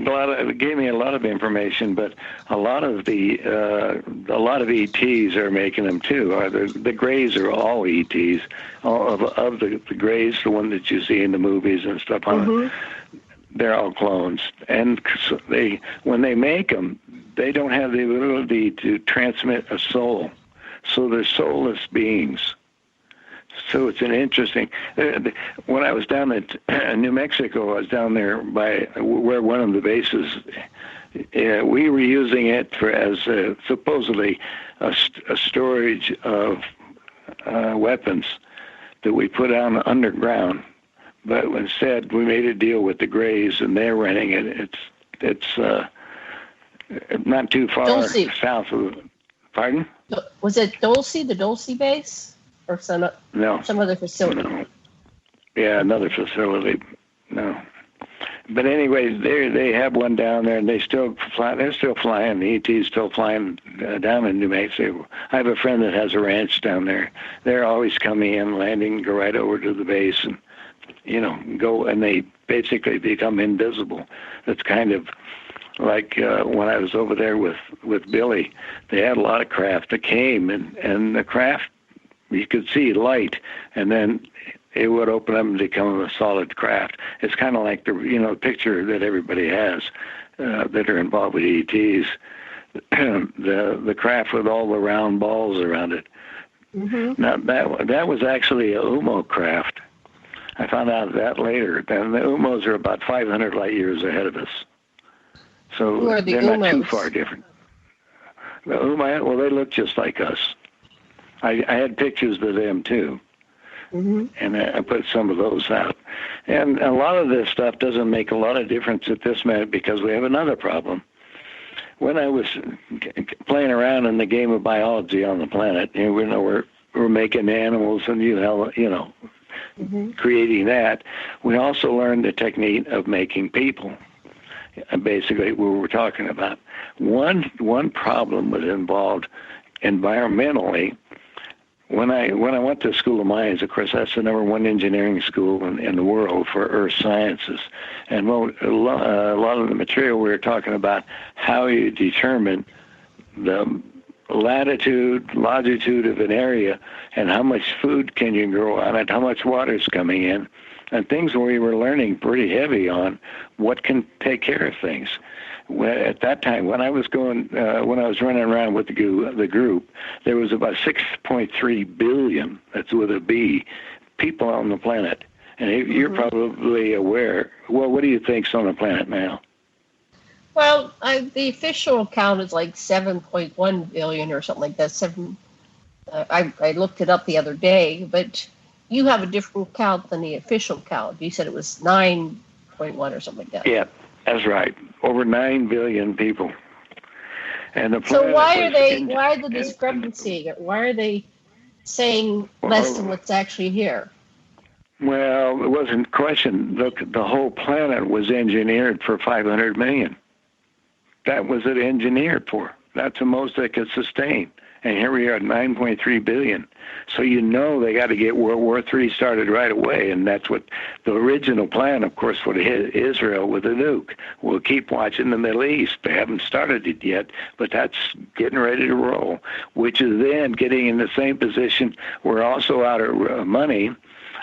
a lot of information, but a lot of ETs are making them too. The Greys are all ETs. All of the Greys, the one that you see in the movies and stuff on it, they're all clones. And when they make them, they don't have the ability to transmit a soul, so they're soulless beings. So it's an interesting. When I was down at New Mexico, I was down there by where one of the bases. We were using it as supposedly a storage of weapons that we put on underground. But instead, we made a deal with the Greys, and they're renting it. It's not too far south of. Pardon? Was it the Dulce base? Or some other facility? No. Yeah, another facility. No. But anyway, they have one down there, and they still fly. They're still flying. The ET's still flying down in New Mexico. I have a friend that has a ranch down there. They're always coming in, landing, go right over to the base, and go, and they basically become invisible. It's kind of like when I was over there with Billy. They had a lot of craft that came, and the craft. You could see light, and then it would open up and become a solid craft. It's kind of like the picture that everybody has that are involved with ETs. the craft with all the round balls around it. Mm-hmm. Now that was actually a UMO craft. I found out that later. And the UMOs are about 500 light years ahead of us, so they're not too far different. The UMO, well, they look just like us. I had pictures of them too, and I put some of those out. And a lot of this stuff doesn't make a lot of difference at this minute because we have another problem. When I was playing around in the game of biology on the planet, we're making animals and creating that. We also learned the technique of making people. Basically, what we're talking about. One problem was involved environmentally. When I went to School of Mines, of course, that's the #1 engineering school in the world for earth sciences. And a lot of the material we were talking about how you determine the latitude, longitude of an area, and how much food can you grow on it, how much water is coming in, and things we were learning pretty heavy on what can take care of things. At that time, when I was running around with the group, there was about 6.3 billion, that's with a B, people on the planet. And you're probably aware. Well, what do you think's on the planet now? Well, the official count is like 7.1 billion or something like that. I looked it up the other day, but you have a different count than the official count. You said it was 9.1 or something like that. Yeah. That's right. Over 9 billion people. And so why the discrepancy? Why are they saying less than what's actually here? Well, it wasn't a question. Look, the whole planet was engineered for 500 million. That was it engineered for. That's the most they could sustain. And here we are at 9.3 billion. So you know they got to get World War III started right away, and that's what the original plan, of course, would hit Israel with a nuke. We'll keep watching the Middle East. They haven't started it yet, but that's getting ready to roll, which is then getting in the same position. We're also out of money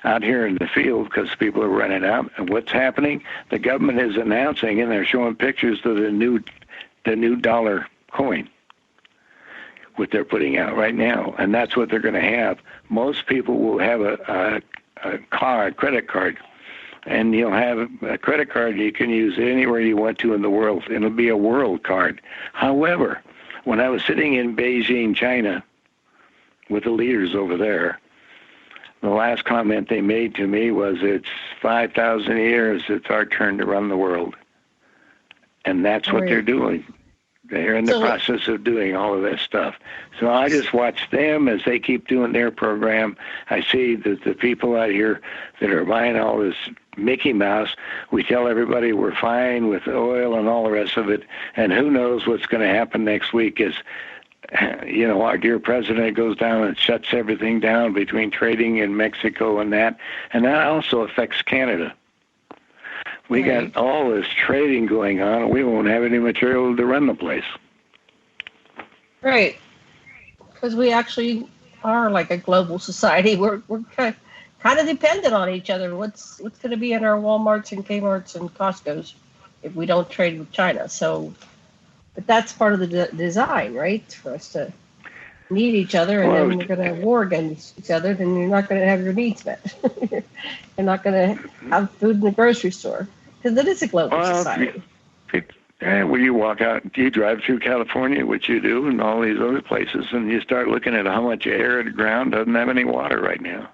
out here in the field because people are running out. And what's happening? The government is announcing, and they're showing pictures of the new dollar coin, what they're putting out right now, and that's what they're going to have. Most people will have a credit card, and you'll have a credit card you can use anywhere you want to in the world. It'll be a world card. However, when I was sitting in Beijing, China, with the leaders over there, the last comment they made to me was, it's 5,000 years, it's our turn to run the world. And that's what they're doing. They're in the process of doing all of this stuff. So I just watch them as they keep doing their program. I see that the people out here that are buying all this Mickey Mouse, we tell everybody we're fine with oil and all the rest of it, and who knows what's going to happen next week is, our dear president goes down and shuts everything down between trading in Mexico and that also affects Canada. We got all this trading going on, and we won't have any material to run the place. Right. Because we actually are like a global society. We're kind of dependent on each other. What's going to be in our Walmarts and Kmarts and Costco's if we don't trade with China? So, but that's part of the design, right? For us to need each other, and then we're going to war against each other, then you're not going to have your needs met. You're not going to have food in the grocery store, because it is a global society. When you walk out, you drive through California, which you do, and all these other places, and you start looking at how much air the ground doesn't have any water right now.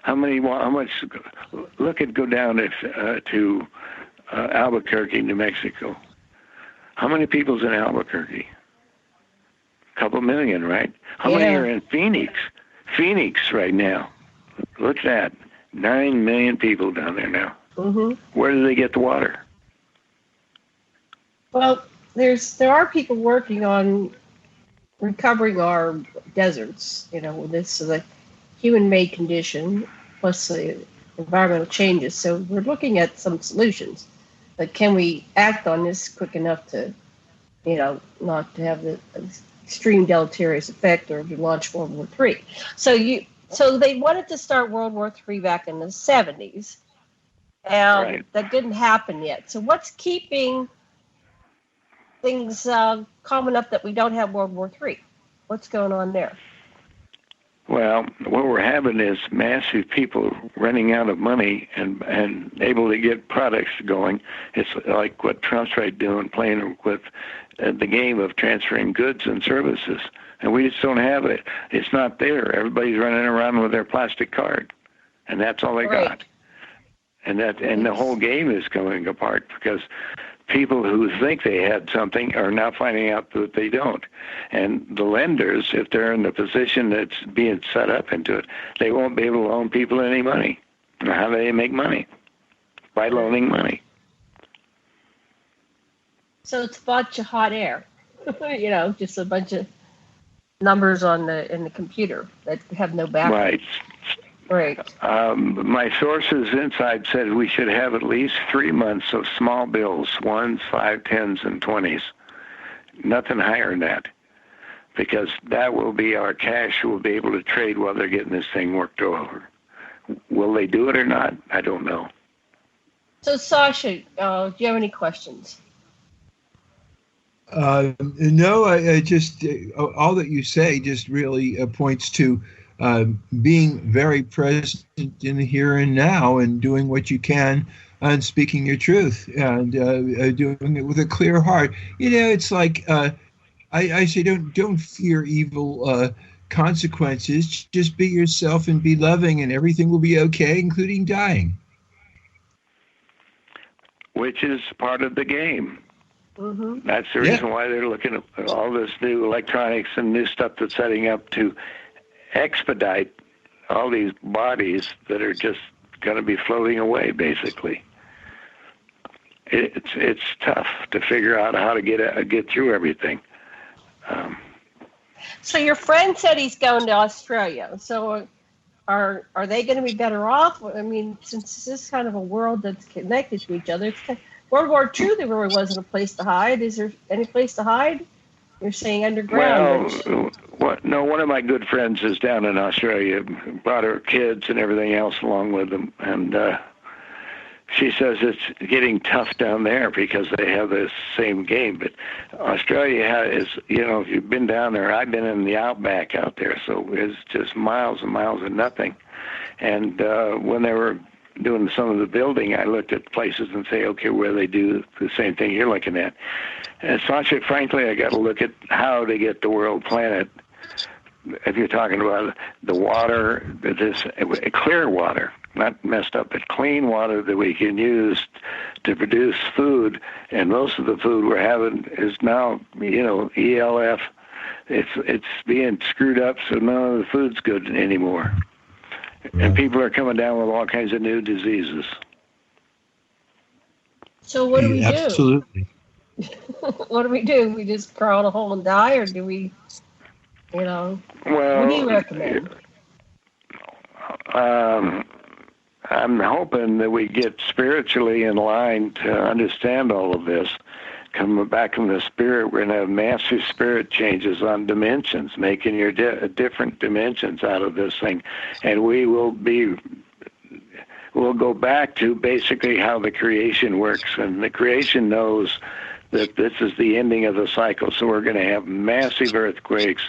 How much? Go down to Albuquerque, New Mexico. How many people's in Albuquerque? A couple million, right? How many are in Phoenix? Phoenix right now. Look at that. 9 million people down there now. Mm-hmm. Where do they get the water? Well, there are people working on recovering our deserts, with this the human-made condition plus the environmental changes. So we're looking at some solutions. But can we act on this quick enough to, not to have the extreme deleterious effect or to launch World War III? So they wanted to start World War III back in the 70s. That didn't happen yet. So what's keeping things calm enough that we don't have World War III? What's going on there? Well, what we're having is massive people running out of money and able to get products going. It's like what Trump's doing, playing with the game of transferring goods and services. And we just don't have it. It's not there. Everybody's running around with their plastic card, and that's all they got. And the whole game is coming apart because people who think they had something are now finding out that they don't. And the lenders, if they're in the position that's being set up into it, they won't be able to loan people any money. Now, how do they make money? By loaning money. So it's a bunch of hot air, just a bunch of numbers in the computer that have no background. Right. My sources inside said we should have at least 3 months of small bills, 1s, 5s, 10s, and 20s. Nothing higher than that, because that will be our cash we'll be able to trade while they're getting this thing worked over. Will they do it or not? I don't know. So, Sasha, do you have any questions? No, I just all that you say just really points to being very present in the here and now and doing what you can and speaking your truth and doing it with a clear heart. It's like I say, don't fear evil consequences. Just be yourself and be loving, and everything will be okay, including dying. Which is part of the game. Mm-hmm. That's the reason why they're looking at all this new electronics and new stuff that's setting up to expedite all these bodies that are just going to be floating away, basically. It's tough to figure out how to get through everything. So your friend said he's going to Australia. So are they going to be better off? I mean, since this is kind of a world that's connected to each other, it's World War II, there really wasn't a place to hide. Is there any place to hide? You're saying underground. Well, no, one of my good friends is down in Australia, brought her kids and everything else along with them, and she says it's getting tough down there because they have this same game. But Australia is, if you've been down there, I've been in the outback out there, so it's just miles and miles of nothing. And when they were doing some of the building, I looked at places and say, okay, where they do the same thing you're looking at. And Sasha, frankly, I got to look at how to get the world planet. If you're talking about the water, this clear water, not messed up, but clean water that we can use to produce food, and most of the food we're having is now, ELF. It's being screwed up, so none of the food's good anymore. And people are coming down with all kinds of new diseases. So what do we do? Absolutely. What do we do? We just crawl in a hole and die, or do we, Well, what do you recommend? I'm hoping that we get spiritually in line to understand all of this. Coming back from the spirit, we're going to have massive spirit changes on dimensions, making your different dimensions out of this thing. And we'll go back to basically how the creation works. And the creation knows that this is the ending of the cycle. So we're going to have massive earthquakes,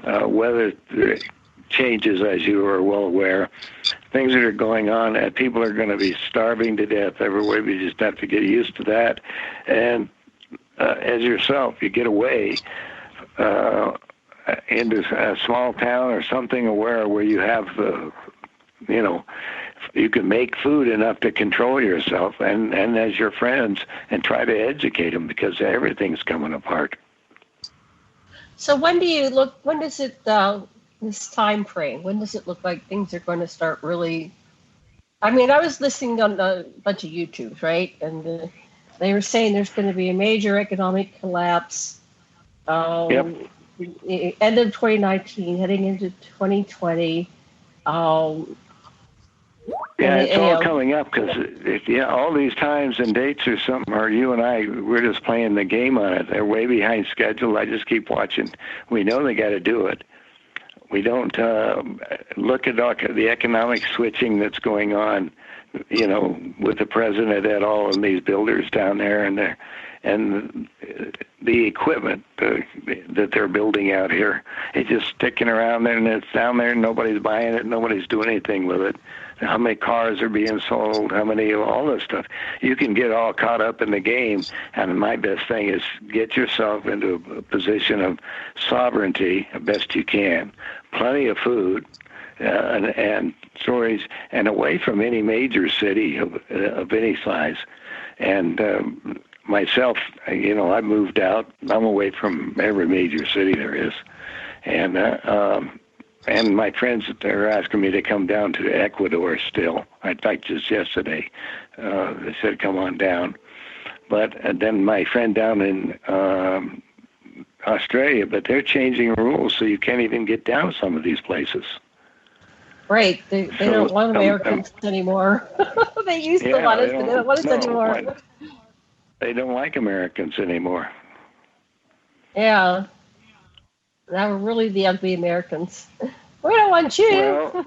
weather changes, as you are well aware, things that are going on, and people are going to be starving to death everywhere. We just have to get used to that. And as yourself, you get away into a small town or something where you have you can make food enough to control yourself, and as your friends, and try to educate them, because everything's coming apart. So when does it, this time frame, when does it look like things are going to start really, I mean, I was listening on a bunch of YouTubes, right? And they were saying there's going to be a major economic collapse end of 2019, heading into 2020. It's all coming up because all these times and dates or something, or you and I, we're just playing the game on it. They're way behind schedule. I just keep watching. We know they got to do it. We don't look at the economic switching that's going on, with the president at all, and these builders down there, and the equipment that they're building out here. It's just sticking around there, and it's down there, and nobody's buying it, nobody's doing anything with it. How many cars are being sold, all this stuff. You can get all caught up in the game, and my best thing is get yourself into a position of sovereignty as best you can. Plenty of food, and storage, and away from any major city of any size. And myself, I moved out. I'm away from every major city there is. And my friends, they're asking me to come down to Ecuador still. I think just yesterday, they said, come on down. But then my friend down in Australia, but they're changing rules, so you can't even get down some of these places. Right. They don't want Americans anymore. They used to want us, but they don't want us anymore. They don't like Americans anymore. Yeah. Now we're really the ugly Americans. We don't want you.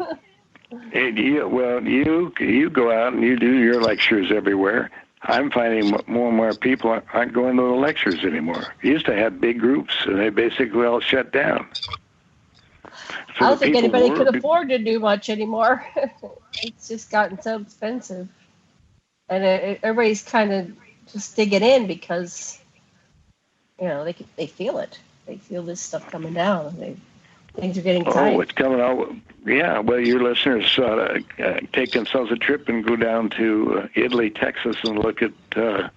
You go out and you do your lectures everywhere. I'm finding more and more people aren't going to the lectures anymore. You used to have big groups, and they basically all shut down. I don't think anybody could afford to do much anymore. It's just gotten so expensive. And everybody's kind of just digging in because, they feel it. They feel this stuff coming down. Things are getting tight. Oh, it's coming out. Yeah, well, your listeners take themselves a trip and go down to Italy, Texas, and look at the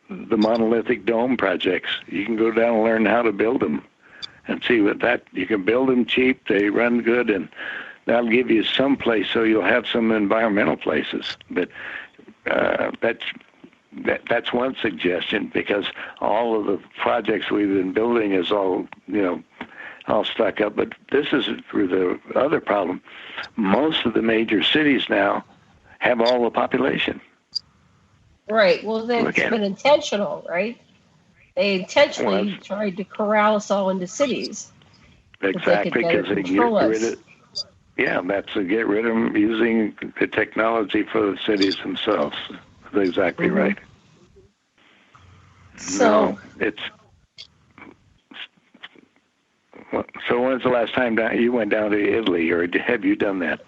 monolithic dome projects. You can go down and learn how to build them and see you can build them cheap, they run good, and that'll give you some place so you'll have some environmental places. But that's one suggestion, because all of the projects we've been building is all, all stuck up. But this is the other problem. Most of the major cities now have all the population. Right. Well, that's been intentional, right? They intentionally tried to corral us all into cities. Exactly, because they get rid of. Yeah, that's to get rid of them using the technology for the cities themselves. That's exactly right. So it's. So when's the last time you went down to Italy, or have you done that?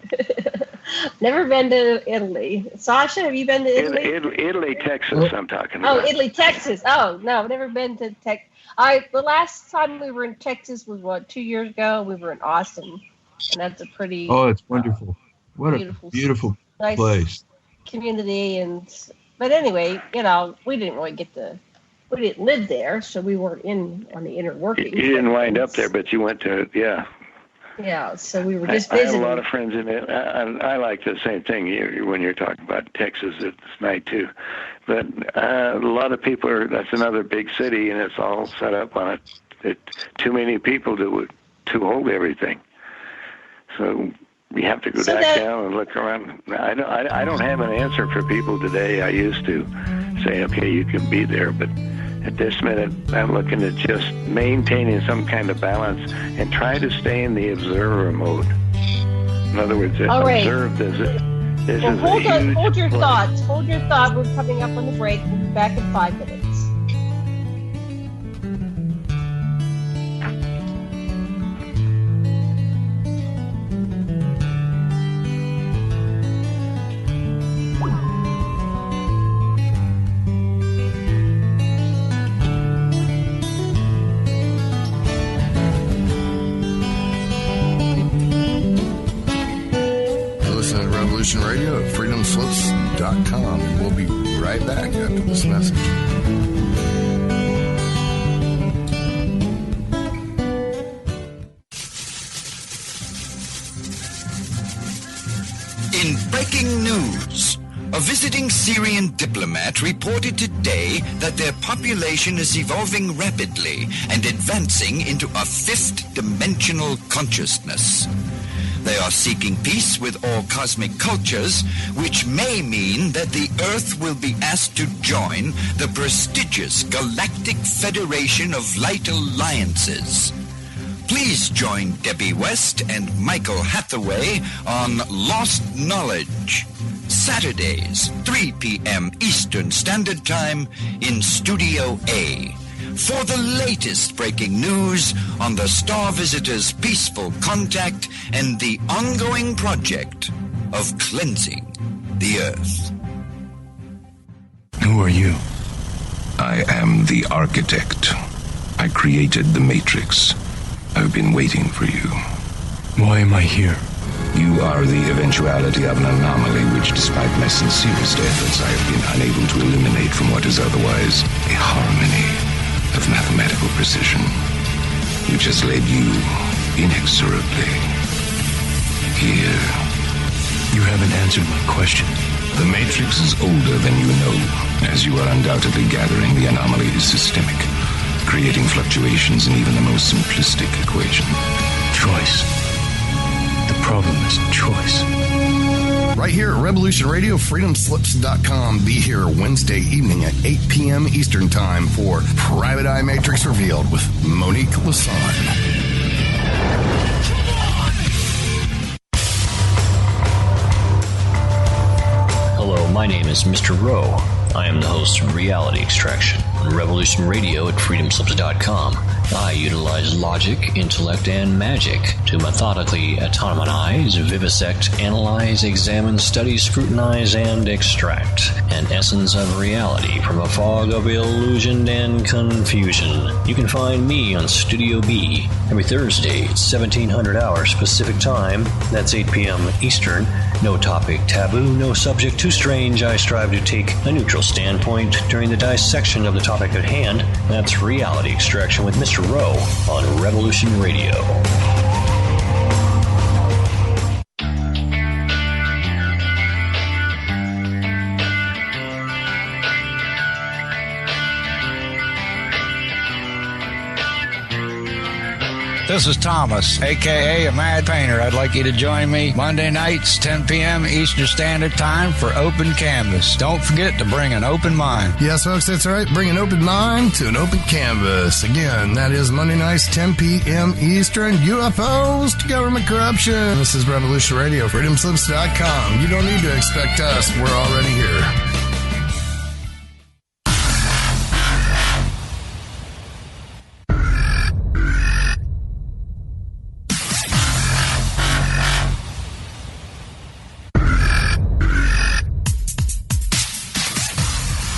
Never been to Italy. Sasha, have you been to Italy? Italy, Texas, I'm talking about. Oh, Italy, Texas. Oh, no, I've never been to Texas. The last time we were in Texas was, 2 years ago? We were in Austin, and that's a pretty... Oh, it's wonderful. What a beautiful nice place. Community. But anyway, we didn't really we didn't live there, so we weren't on the inner workings. You didn't wind up there, but you went to, yeah. Yeah, so we were just visiting. visiting. I have a lot of friends in it. I like the same thing. When you're talking about Texas, it's nice too. But a lot of people that's another big city, and it's all set up on it. Too many people to hold everything. So you have to go back down and look around. I don't have an answer for people today. I used to say, okay, you can be there, but at this minute, I'm looking at just maintaining some kind of balance and try to stay in the observer mode. In other words, observe this is hold your thoughts. Hold your thought. We're coming up on the break. We'll be back in 5 minutes. Radio at freedomslips.com, and we'll be right back after this message. In breaking news, a visiting Syrian diplomat reported today that their population is evolving rapidly and advancing into a fifth-dimensional consciousness. They are seeking peace with all cosmic cultures, which may mean that the Earth will be asked to join the prestigious Galactic Federation of Light Alliances. Please join Debbie West and Michael Hathaway on Lost Knowledge, Saturdays, 3 p.m. Eastern Standard Time in Studio A, for the latest breaking news on the Star Visitors' peaceful contact and the ongoing project of cleansing the Earth. Who are you? I am the architect. I created the Matrix. I've been waiting for you. Why am I here? You are the eventuality of an anomaly which, despite my sincerest efforts, I have been unable to eliminate from what is otherwise a harmony of mathematical precision, which has led you inexorably here. You haven't answered my question. The Matrix is older than you know, as you are undoubtedly gathering. The anomaly is systemic, creating fluctuations in even the most simplistic equation. Choice. The problem is choice. Right here at Revolution Radio, freedomslips.com. Be here Wednesday evening at 8 p.m. Eastern Time for Private Eye Matrix Revealed with Monique Lassonde. Hello, my name is Mr. Rowe. I am the host of Reality Extraction on Revolution Radio at freedomslips.com. I utilize logic, intellect, and magic to methodically autonomize, vivisect, analyze, examine, study, scrutinize, and extract an essence of reality from a fog of illusion and confusion. You can find me on Studio B every Thursday at 1700 hours Pacific Time. That's 8 p.m. Eastern. No topic taboo, no subject too strange. I strive to take a neutral standpoint during the dissection of the topic at hand. That's Reality Extraction with Mr. Rowe on Revolution Radio. This is Thomas, a.k.a. a Mad Painter. I'd like you to join me Monday nights, 10 p.m. Eastern Standard Time for Open Canvas. Don't forget to bring an open mind. Yes, folks, that's right. Bring an open mind to an open canvas. Again, that is Monday nights, 10 p.m. Eastern. UFOs to government corruption. This is Revolution Radio, freedomslips.com. You don't need to expect us. We're already here.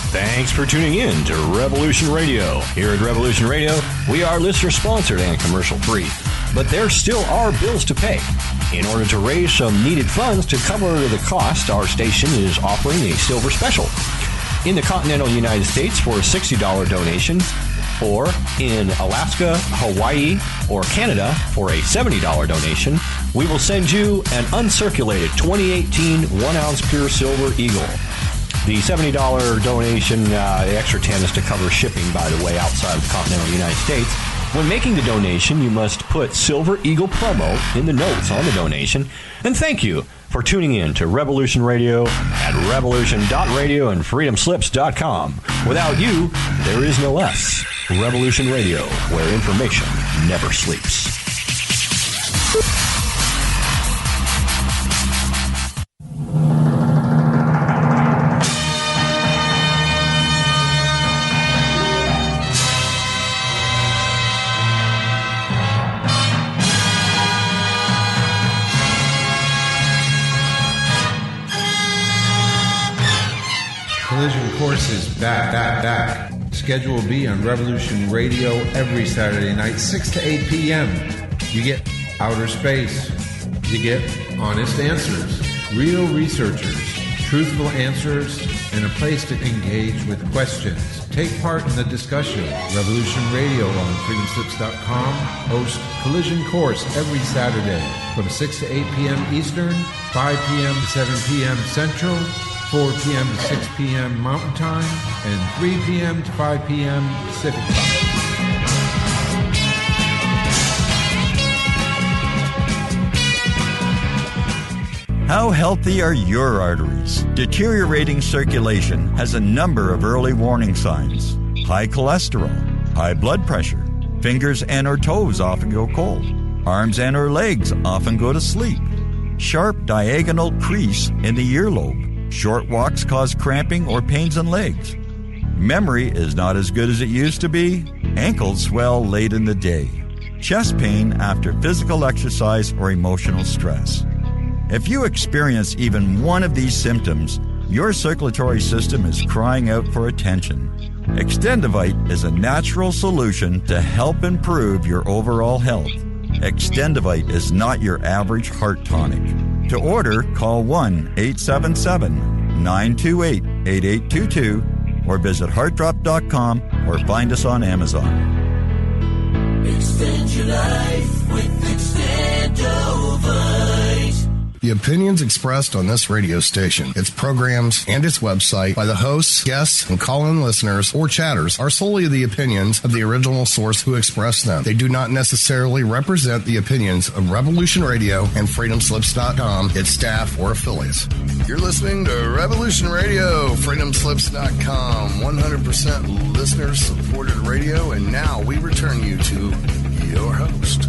Thanks for tuning in to Revolution Radio. Here at Revolution Radio, we are listener-sponsored and commercial-free. But there still are bills to pay. In order to raise some needed funds to cover the cost, our station is offering a silver special. In the continental United States for a $60 donation, or in Alaska, Hawaii, or Canada for a $70 donation, we will send you an uncirculated 2018 1-ounce pure silver eagle. The $70 donation, the extra 10 is to cover shipping, by the way, outside of the continental United States. When making the donation, you must put Silver Eagle promo in the notes on the donation. And thank you for tuning in to Revolution Radio at revolution.radio and freedomslips.com. Without you, there is no us. Revolution Radio, where information never sleeps. Collision Course is back. Schedule B on Revolution Radio every Saturday night, 6 to 8 p.m. You get outer space. You get honest answers, real researchers, truthful answers, and a place to engage with questions. Take part in the discussion. Revolution Radio on freedomslips.com hosts Collision Course every Saturday from 6 to 8 p.m. Eastern, 5 p.m. to 7 p.m. Central, 4 p.m. to 6 p.m. Mountain Time, and 3 p.m. to 5 p.m. Pacific Time. How healthy are your arteries? Deteriorating circulation has a number of early warning signs. High cholesterol, high blood pressure, fingers and or toes often go cold, arms and or legs often go to sleep, sharp diagonal crease in the earlobe, short walks cause cramping or pains in legs. Memory is not as good as it used to be. Ankles swell late in the day. Chest pain after physical exercise or emotional stress. If you experience even one of these symptoms, your circulatory system is crying out for attention. Extendivite is a natural solution to help improve your overall health. Extendivite is not your average heart tonic. To order, call 1-877-928-8822 or visit heartdrop.com or find us on Amazon. Extend your life with Extendovite. The opinions expressed on this radio station, its programs, and its website by the hosts, guests, and call-in listeners or chatters are solely the opinions of the original source who expressed them. They do not necessarily represent the opinions of Revolution Radio and freedomslips.com, its staff, or affiliates. You're listening to Revolution Radio, freedomslips.com, 100% listener-supported radio, and now we return you to your host.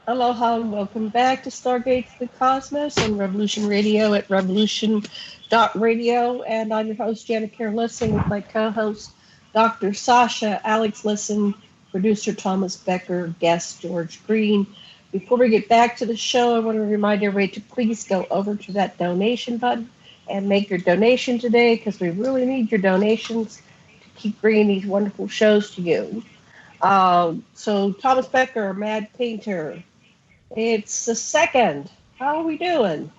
Aloha and welcome back to Stargate to the Cosmos on Revolution Radio at revolution.radio. And I'm your host, Janet Carol Lissing, with my co-host, Dr. Sasha, Alex Lisson, producer Thomas Becker, guest George Green. Before we get back to the show, I want to remind everybody to please go over to that donation button and make your donation today, because we really need your donations to keep bringing these wonderful shows to you. So Thomas Becker, Mad Painter, it's the second. How are we doing?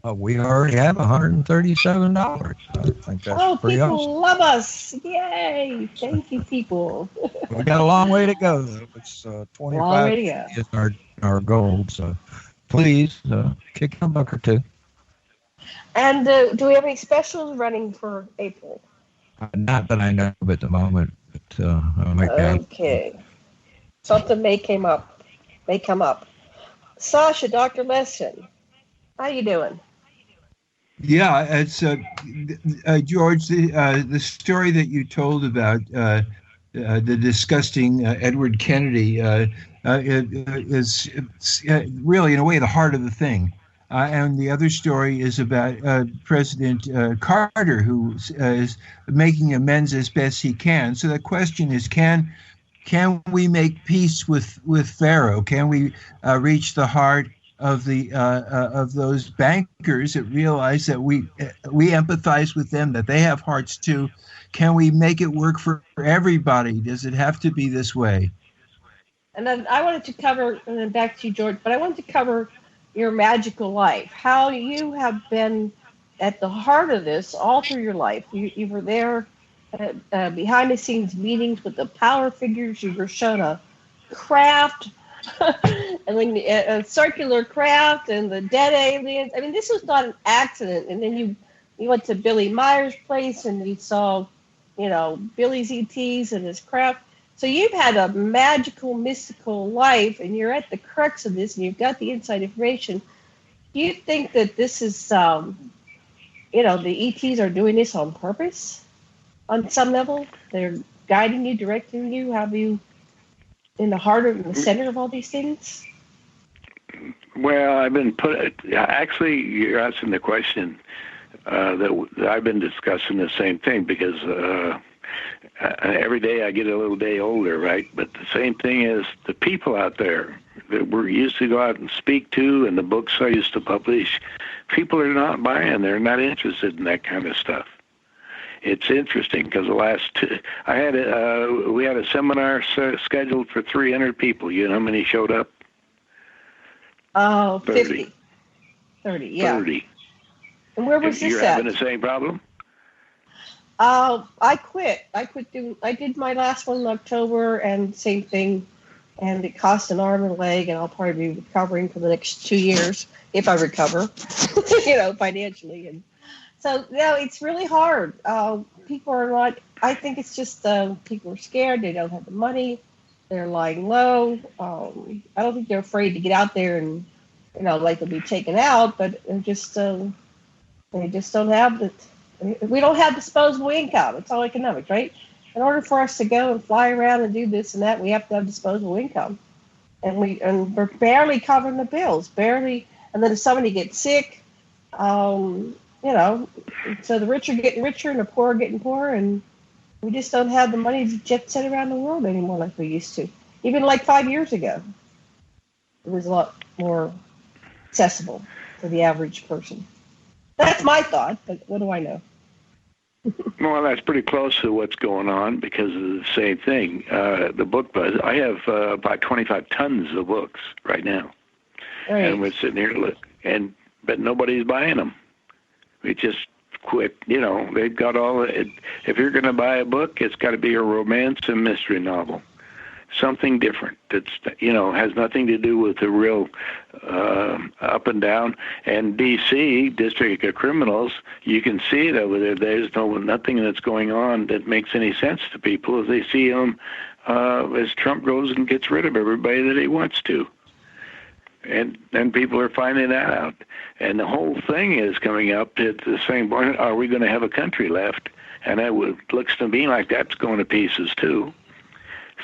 We already have $137. I think that's pretty people awesome. Love us. Yay. Thank you, people. We got a long way to go, though. It's 25 is our goal. So please kick a buck or two. And do we have any specials running for April? Not that I know of at the moment. But, I might okay. Something may come up. Sasha, Dr. Lesson, how you doing? Yeah, it's George. The story that you told about the disgusting Edward Kennedy is really, in a way, the heart of the thing. And the other story is about President Carter, who is making amends as best he can. So the question is, can we make peace with Pharaoh? Can we reach the heart of the of those bankers that realize that we empathize with them, that they have hearts too? Can we make it work for everybody? Does it have to be this way? And then I wanted to cover, and then back to you, George, but I wanted to cover your magical life, how you have been at the heart of this all through your life. You were there behind the scenes meetings with the power figures. You were shown a craft, and then a circular craft and the dead aliens. I mean, this was not an accident. And then you went to Billy Meyer's place and you saw, Billy's ETs and his craft. So you've had a magical, mystical life, and you're at the crux of this, and you've got the inside information. Do you think that this is, the ETs are doing this on purpose? On some level, they're guiding you, directing you, have you in the heart of the center of all these things? Well, I've been actually, you're asking the question that I've been discussing the same thing, because every day I get a little day older, right? But the same thing is the people out there that we used to go out and speak to, and the books I used to publish, people are not buying. They're not interested in that kind of stuff. It's interesting because we had a seminar scheduled for 300 people. You know how many showed up? Oh, 30, yeah. 30. And where was this You're having the same problem? I quit. I did my last one in October, and same thing. And it cost an arm and a leg, and I'll probably be recovering for the next 2 years if I recover, financially. And so, it's really hard. People are not. I think it's just people are scared. They don't have the money. They're lying low. I don't think they're afraid to get out there and, like they'll be taken out, but they just don't have the. We don't have disposable income. It's all economics, right? In order for us to go and fly around and do this and that, we have to have disposable income, and we're barely covering the bills, barely. And then if somebody gets sick, so the rich are getting richer and the poor are getting poorer, and we just don't have the money to jet set around the world anymore like we used to. Even like 5 years ago, it was a lot more accessible for the average person. That's my thought, but what do I know? Well, that's pretty close to what's going on because of the same thing. The book buzz. I have about 25 tons of books right now, right. And we're sitting here but nobody's buying them. We just quit. They've got all it. If you're going to buy a book, it's got to be a romance and mystery novel. Something different that's, has nothing to do with the real up and down. And D.C., District of Criminals, you can see it over there. There's nothing that's going on that makes any sense to people as they see them as Trump goes and gets rid of everybody that he wants to. And then people are finding that out. And the whole thing is coming up at the same point, are we going to have a country left? And looks to me like that's going to pieces too.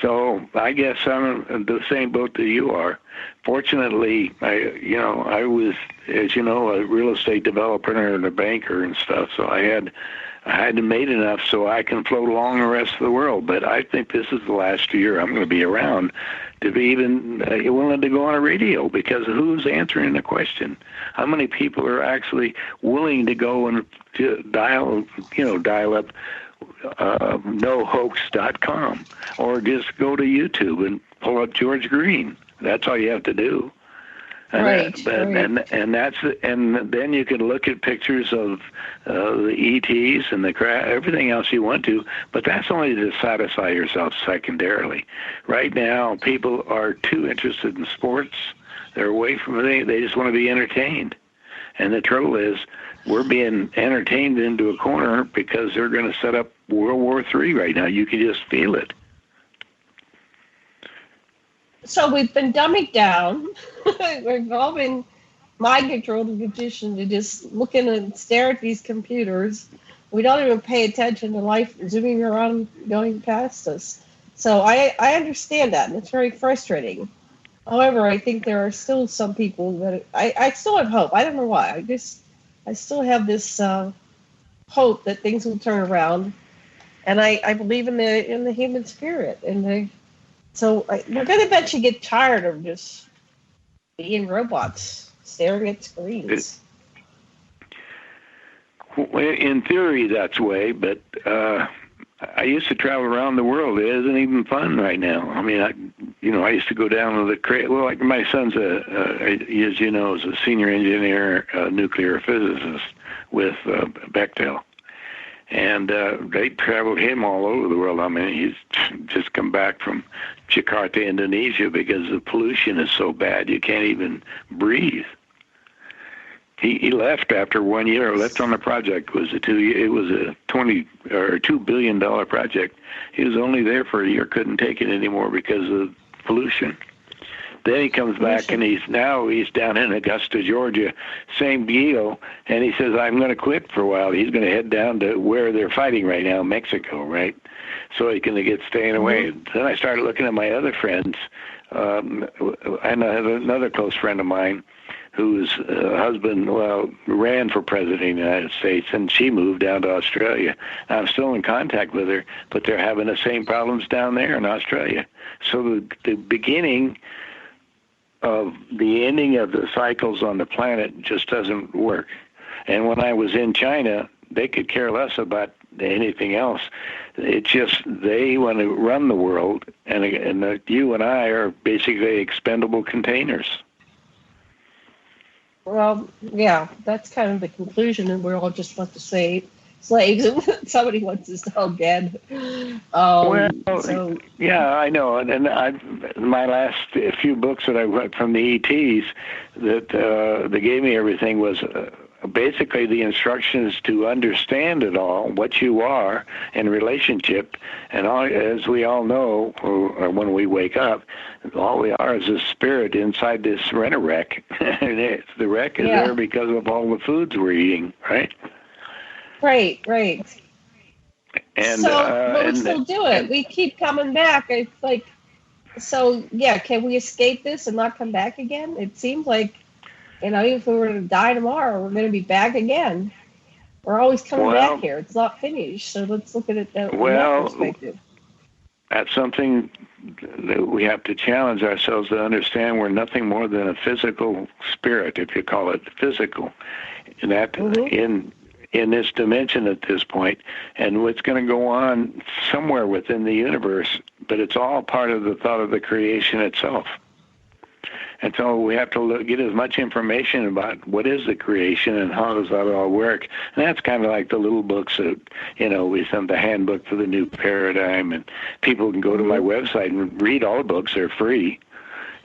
So I guess I'm in the same boat that you are. Fortunately, I was, as you know, a real estate developer and a banker and stuff. So I had made enough so I can float along the rest of the world. But I think this is the last year I'm going to be around to be even willing to go on a radio, because who's answering the question? How many people are actually willing to go and to dial up nohoax.com, or just go to YouTube and pull up George Green. That's all you have to do. Right. And then you can look at pictures of the ETs and everything else you want to, but that's only to satisfy yourself secondarily. Right now, people are too interested in sports. They're away from it. They just want to be entertained. And the trouble is, we're being entertained into a corner because they're going to set up World War III right now. You can just feel it. So we've been dumbing down. We've all been mind controlled and conditioned to just looking and stare at these computers. We don't even pay attention to life zooming around, going past us. So I understand that, and it's very frustrating. However, I think there are still some people that I still have hope. I don't know why. I still have this hope that things will turn around, and I believe in the human spirit. So we're going to eventually get tired of just being robots, staring at screens. In theory, that's the way, but I used to travel around the world. It isn't even fun right now. I mean, I used to go down to the well, like my son's as you know, is a senior engineer, nuclear physicist with Bechtel. And they traveled him all over the world. I mean, he's just come back from Jakarta, Indonesia, because the pollution is so bad you can't even breathe. He left after 1 year. Left on the project. It was a $2 billion project. He was only there for a year. Couldn't take it anymore because of pollution. Then he comes back, and he's down in Augusta, Georgia, same deal, and he says, I'm going to quit for a while. He's going to head down to where they're fighting right now, Mexico, right? So he's going to get staying away. Then I started looking at my other friends, and I have another close friend of mine whose husband, ran for president of the United States, and she moved down to Australia. I'm still in contact with her, but they're having the same problems down there in Australia. So the beginning of the ending of the cycles on the planet just doesn't work. And when I was in China, they could care less about anything else. It's just they want to run the world, and you and I are basically expendable containers. Well, yeah, that's kind of the conclusion, and we're all just want to say slaves, and somebody wants us all dead. Yeah, I know, and my last few books that I read from the ETs that they gave me everything was basically the instructions to understand it all, what you are in relationship, and as we all know, or when we wake up, all we are is a spirit inside this rent-a-wreck. And the wreck is there because of all the foods we're eating, right? Right. And but we still do it. We keep coming back. It's like, so yeah, can we escape this and not come back again? It seems like, even if we were to die tomorrow, we're going to be back again. We're always coming back here. It's not finished. So let's look at it from that perspective. That's something that we have to challenge ourselves to understand. We're nothing more than a physical spirit, if you call it physical, and that in this dimension at this point, and what's going to go on somewhere within the universe, but it's all part of the thought of the creation itself. And so we have to get as much information about what is the creation and how does that all work. And that's kind of like the little books that, we send the Handbook for the New Paradigm, and people can go to my website and read all the books. They're free.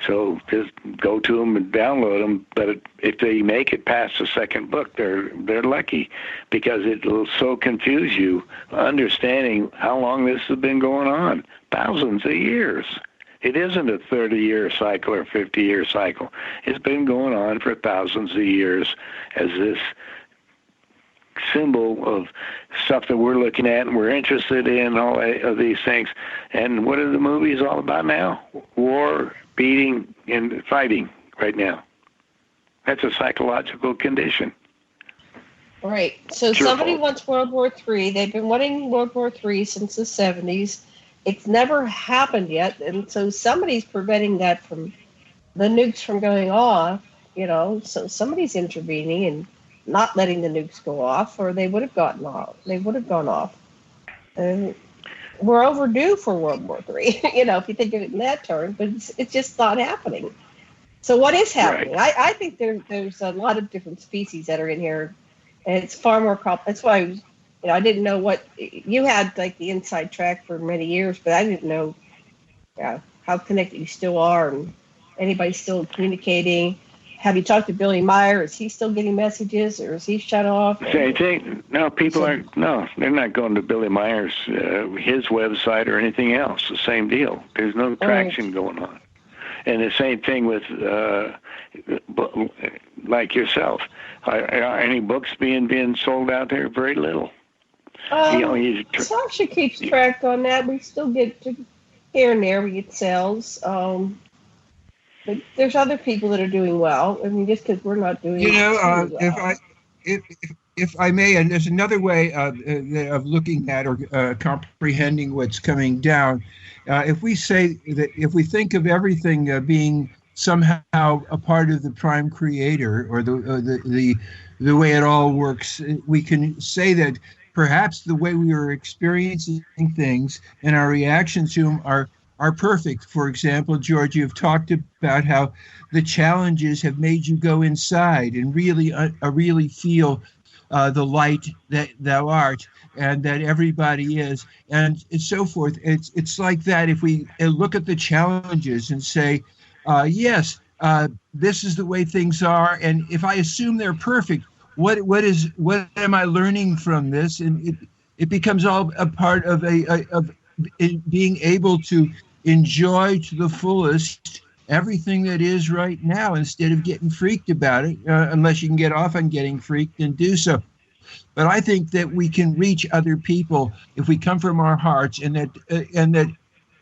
So just go to them and download them. But if they make it past the second book, they're lucky, because it will so confuse you understanding how long this has been going on, thousands of years. It isn't a 30-year cycle or 50-year cycle. It's been going on for thousands of years as this symbol of stuff that we're looking at and we're interested in, all of these things. And what are the movies all about now? War, beating, and fighting right now. That's a psychological condition. Right. So somebody wants World War III. They've been wanting World War III since the 70s. It's never happened yet, and so somebody's preventing that from the nukes from going off, so somebody's intervening and not letting the nukes go off, or they would have gone off. And we're overdue for World War III, if you think of it in that term, but it's just not happening. So what is happening? Right. I think there's a lot of different species that are in here, and it's far more complex. That's why I didn't know what you had, like the inside track for many years, but I didn't know how connected you still are and anybody still communicating. Have you talked to Billy Meyer? Is he still getting messages, or is he shut off? Same thing. No, they're not going to Billy Meyer's, his website or anything else. The same deal. There's no traction going on. And the same thing with, like yourself. Are any books being sold out there? Very little. Sasha keeps track on that. We still get here and there. We get sales. But there's other people that are doing well. I mean, just because we're not doing well. If I may, and there's another way of looking at or comprehending what's coming down. If we say that, if we think of everything being somehow a part of the prime creator, or the way it all works, we can say that perhaps the way we are experiencing things and our reactions to them are perfect. For example, George, you've talked about how the challenges have made you go inside and really feel the light that thou art, and that everybody is, and so forth. It's like that. If we look at the challenges and say, yes, this is the way things are, and if I assume they're perfect, what am I learning from this? And it becomes all a part of of being able to enjoy to the fullest everything that is right now, instead of getting freaked about it, unless you can get off on getting freaked and do so. But I think that we can reach other people if we come from our hearts, and that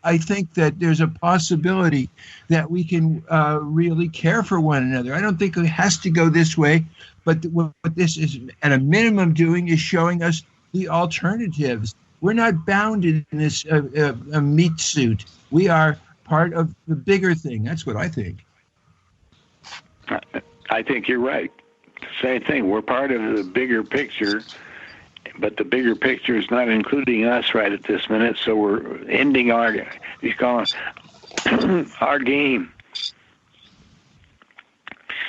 I think that there's a possibility that we can really care for one another. I don't think it has to go this way, but what this is at a minimum doing is showing us the alternatives. We're not bound in this a meat suit. We are part of the bigger thing. That's what I think. I think you're right. Same thing. We're part of the bigger picture, but the bigger picture is not including us right at this minute. So we're ending our game.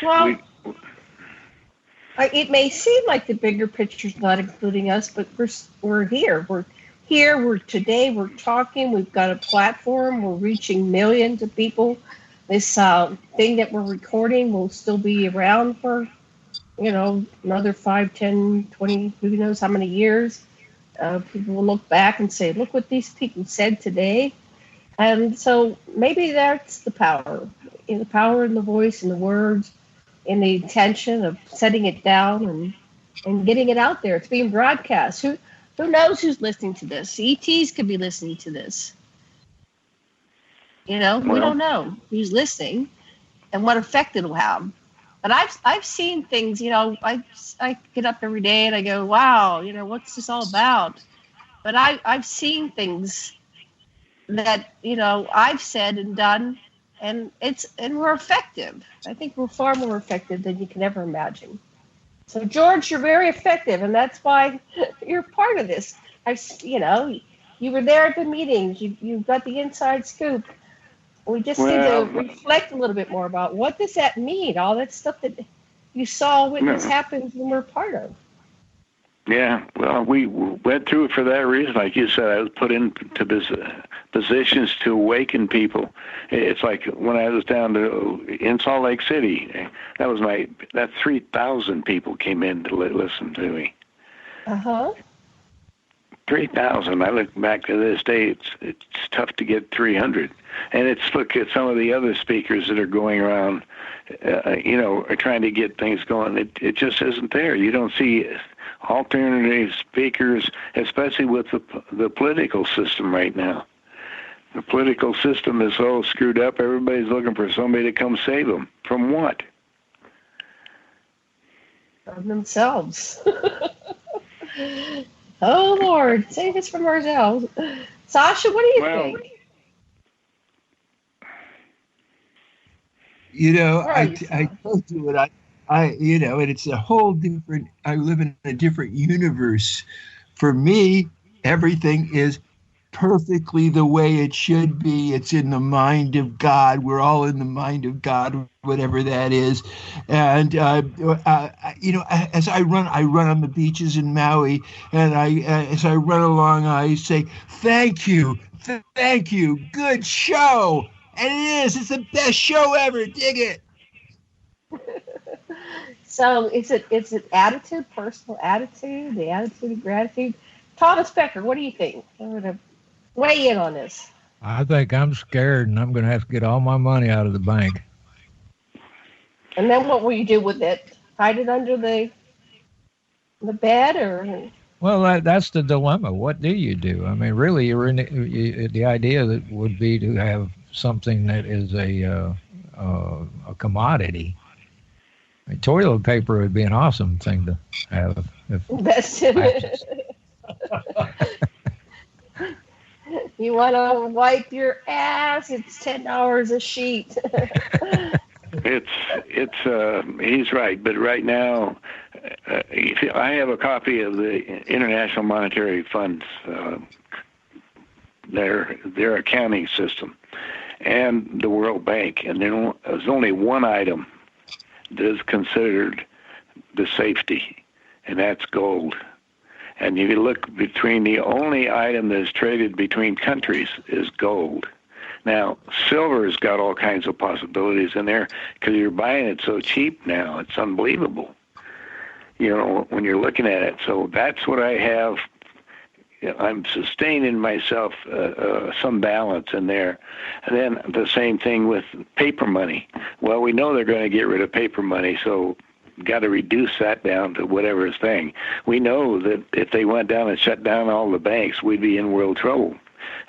Well, it may seem like the bigger picture is not including us, but we're here. We're here. Today. We're talking. We've got a platform. We're reaching millions of people. This thing that we're recording will still be around for, another 5, 10, 20, who knows how many years. People will look back and say, look what these people said today. And so maybe that's the power. The power in the voice and the words, in the intention of setting it down and getting it out there. It's being broadcast. Who knows who's listening to this? ETs could be listening to this. We don't know who's listening and what effect it'll have. But I've seen things, I get up every day and I go, wow, what's this all about? But I've seen things that, I've said and done, and we're effective. I think we're far more effective than you can ever imagine. So George, you're very effective, and that's why you're part of this. You were there at the meetings. You got the inside scoop. We just need to reflect a little bit more about what does that mean, all that stuff that you saw when this happened and we're part of. Yeah, well, we went through it for that reason. Like you said, I was put into positions to awaken people. It's like when I was down in Salt Lake City, that 3,000 people came in to listen to me. 3,000. I look back to this day, it's tough to get 300. And look at some of the other speakers that are going around, are trying to get things going. It just isn't there. You don't see alternative speakers, especially with the political system right now. The political system is so screwed up, everybody's looking for somebody to come save them. From what? From themselves. Oh, Lord, save us from ourselves. Sasha, what do you think? I told you what and it's a whole different, I live in a different universe. For me, everything is perfectly the way it should be. It's in the mind of God. We're all in the mind of God, whatever that is. And, as I run on the beaches in Maui, and as I run along, I say, thank you, good show. And it's the best show ever. Dig it. So is it attitude, personal attitude, the attitude of gratitude? Thomas Becker, what do you think? I'm going to weigh in on this. I think I'm scared, and I'm going to have to get all my money out of the bank. And then what will you do with it? Hide it under the bed, or? Well, that's the dilemma. What do you do? I mean, really, the idea that would be to have something that is a commodity. I mean, toilet paper would be an awesome thing to have. Invest in it. You want to wipe your ass? It's $10 a sheet. He's right, but right now, I have a copy of the International Monetary Fund's their accounting system, and the World Bank, and there's only one item that is considered the safety, and that's gold. And if you look between, the only item that is traded between countries is gold. Now, silver's got all kinds of possibilities in there because you're buying it so cheap now. It's unbelievable, when you're looking at it. So that's what I have. I'm sustaining myself some balance in there. And then the same thing with paper money. Well, we know they're going to get rid of paper money, so got to reduce that down to whatever thing. We know that if they went down and shut down all the banks, we'd be in world trouble.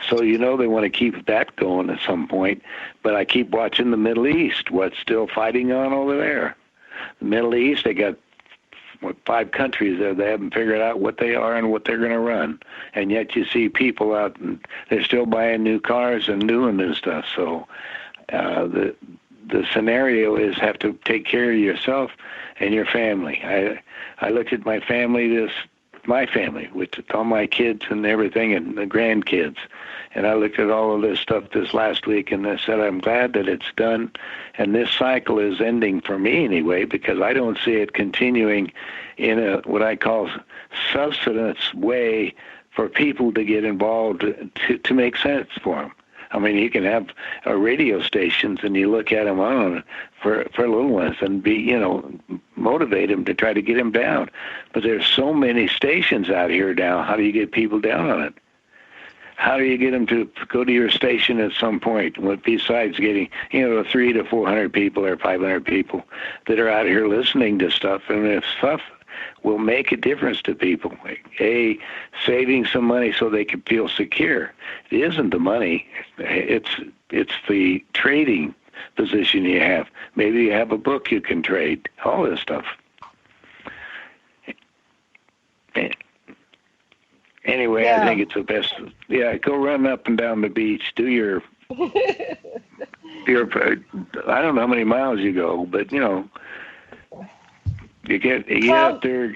So they want to keep that going at some point. But I keep watching the Middle East, what's still fighting on over there. The Middle East, they got 5 countries there. They haven't figured out what they are and what they're going to run. And yet you see people out, and they're still buying new cars and doing new stuff. So the scenario is have to take care of yourself and your family. I looked at my family, with all my kids and everything, and the grandkids. And I looked at all of this stuff this last week, and I said, I'm glad that it's done. And this cycle is ending for me anyway, because I don't see it continuing in a what I call subsistence way for people to get involved to make sense for them. I mean, you can have radio stations, and you look at them on for little ones, and motivate them to try to get them down. But there's so many stations out here now. How do you get people down on it? How do you get them to go to your station at some point? Besides getting 300 to 400 people or 500 people that are out here listening to stuff, and if stuff will make a difference to people. Saving some money so they can feel secure. It isn't the money. It's the trading position you have. Maybe you have a book you can trade. All this stuff. Anyway, yeah. I think it's the best. Yeah, go run up and down the beach. Do your I don't know how many miles you go, but you get out there.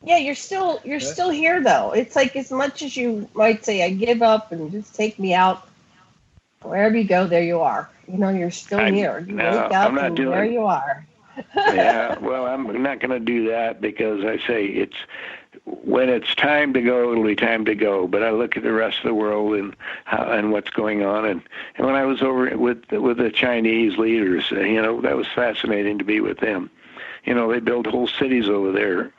Yeah, you're still here though. It's like, as much as you might say, I give up and just take me out. Wherever you go, there you are. You're still here. You wake up and there you are. Yeah, well, I'm not going to do that, because I say when it's time to go, it'll be time to go. But I look at the rest of the world and what's going on, and when I was over with the Chinese leaders, that was fascinating to be with them. They built whole cities over there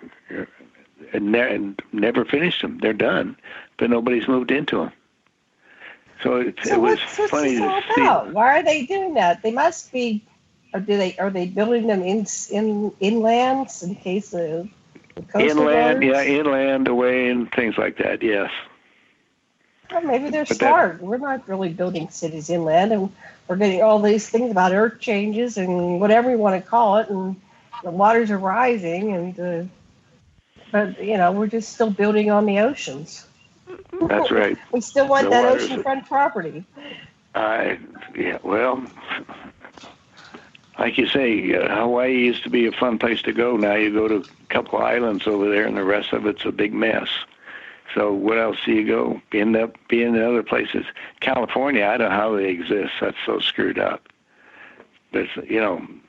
and never finished them. They're done, but nobody's moved into them. So it was funny to see. Why are they doing that? They must be. Or are they building them inlands in case of the coastal inland? roads? Yeah, inland away and things like that. Yes. Well, maybe they're smart. We're not really building cities inland, and we're getting all these things about earth changes and whatever you want to call it, and the waters are rising, and but we're just still building on the oceans. That's right. We still want that oceanfront property. Yeah. Well. Like you say, Hawaii used to be a fun place to go. Now you go to a couple islands over there, and the rest of it's a big mess. So what else do you go? End up being in other places. California, I don't know how they exist. That's so screwed up. But and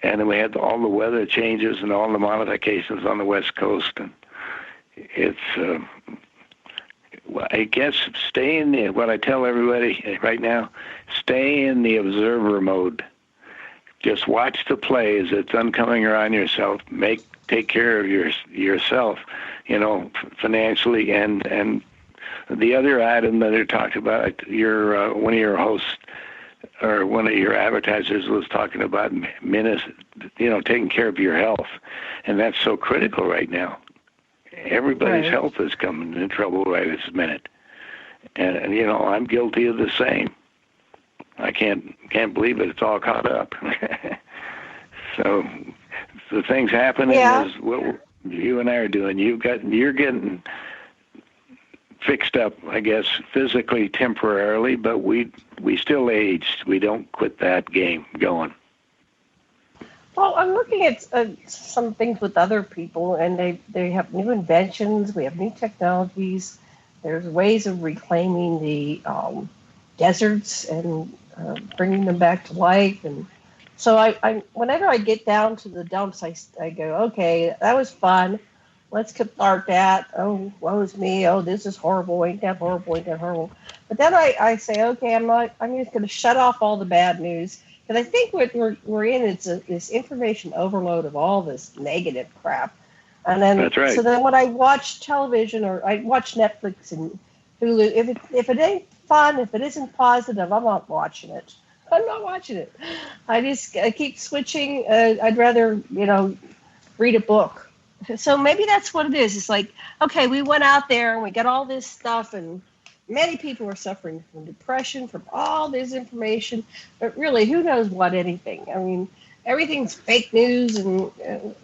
then we had all the weather changes and all the modifications on the West Coast, and it's. I guess stay in what I tell everybody right now: stay in the observer mode. Just watch the play as it's uncoming around yourself. Take care of yourself, financially, and the other item that they talked about, one of your hosts or one of your advertisers was talking about taking care of your health, and that's so critical right now. Everybody's health is coming in trouble right this minute, and I'm guilty of the same. I can't believe it. It's all caught up. So the things happening is what you and I are doing. You're getting fixed up, I guess, physically temporarily, but we still aged. We don't quit that game going. Well, I'm looking at some things with other people, and they have new inventions. We have new technologies. There's ways of reclaiming the deserts and bringing them back to life. And so I whenever I get down to the dumps, I go, okay, that was fun. Let's cathartic that. Oh, woe is me. Oh, this is horrible. Ain't that horrible? Ain't that horrible? But then I say, okay, I'm just going to shut off all the bad news. Because I think what we're in is this information overload of all this negative crap. And then, that's right. So then when I watch television or I watch Netflix and Hulu, if it ain't fun, if it isn't positive, I'm not watching it. I'm not watching it. I keep switching. I'd rather, read a book. So maybe that's what it is. It's like, okay, we went out there and we got all this stuff, and many people are suffering from depression, from all this information, but really, who knows what anything? I mean, everything's fake news, and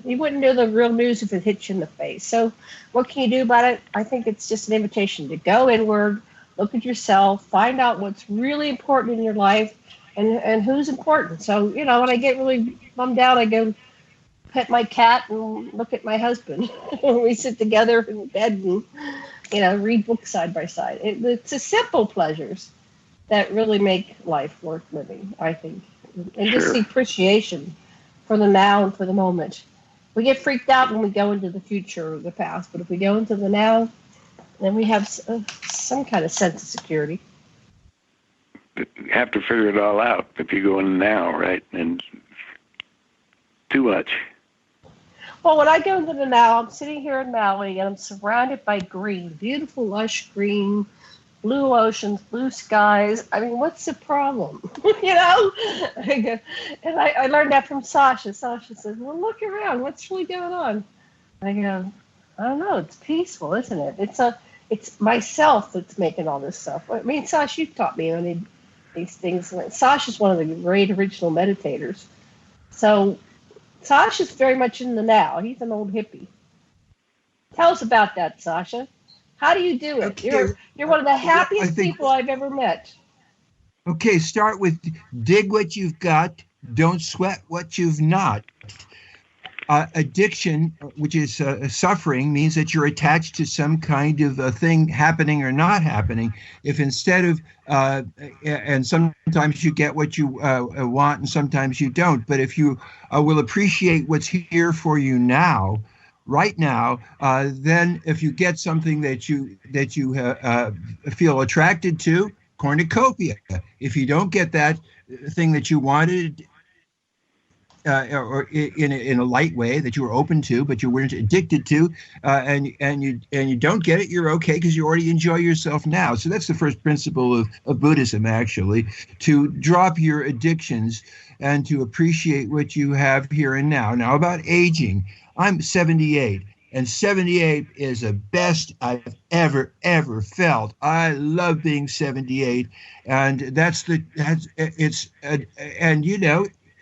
you wouldn't know the real news if it hit you in the face. So what can you do about it? I think it's just an invitation to go inward, look at yourself, find out what's really important in your life, and who's important. So, when I get really bummed out, I go pet my cat and look at my husband. We sit together in bed and, read books side by side. It's the simple pleasures that really make life worth living, I think. And just the appreciation for the now and for the moment. We get freaked out when we go into the future or the past, but if we go into the now, then we have some kind of sense of security. You have to figure it all out if you go in now, right? And too much. Well, when I go into the now, I'm sitting here in Maui, and I'm surrounded by green, beautiful, lush green, blue oceans, blue skies. I mean, what's the problem? And I learned that from Sasha. Sasha says, well, look around. What's really going on? I go, I don't know. It's peaceful, isn't it? It's myself that's making all this stuff. I mean, Sasha, you've taught me these things. Sasha's one of the great original meditators. So Sasha's very much in the now. He's an old hippie. Tell us about that, Sasha. How do you do it? Okay. You're one of the happiest people I've ever met. Okay, start with dig what you've got. Don't sweat what you've not. Addiction, which is suffering, means that you're attached to some kind of a thing happening or not happening. If instead of, and sometimes you get what you want and sometimes you don't, but if you will appreciate what's here for you now, right now, then if you get something that you feel attracted to, cornucopia. If you don't get that thing that you wanted, or in a light way that you were open to, but you weren't addicted to, and you don't get it, you're okay because you already enjoy yourself now. So that's the first principle of Buddhism, actually, to drop your addictions and to appreciate what you have here and now. Now, about aging, I'm 78, and 78 is the best I've ever felt. I love being 78, and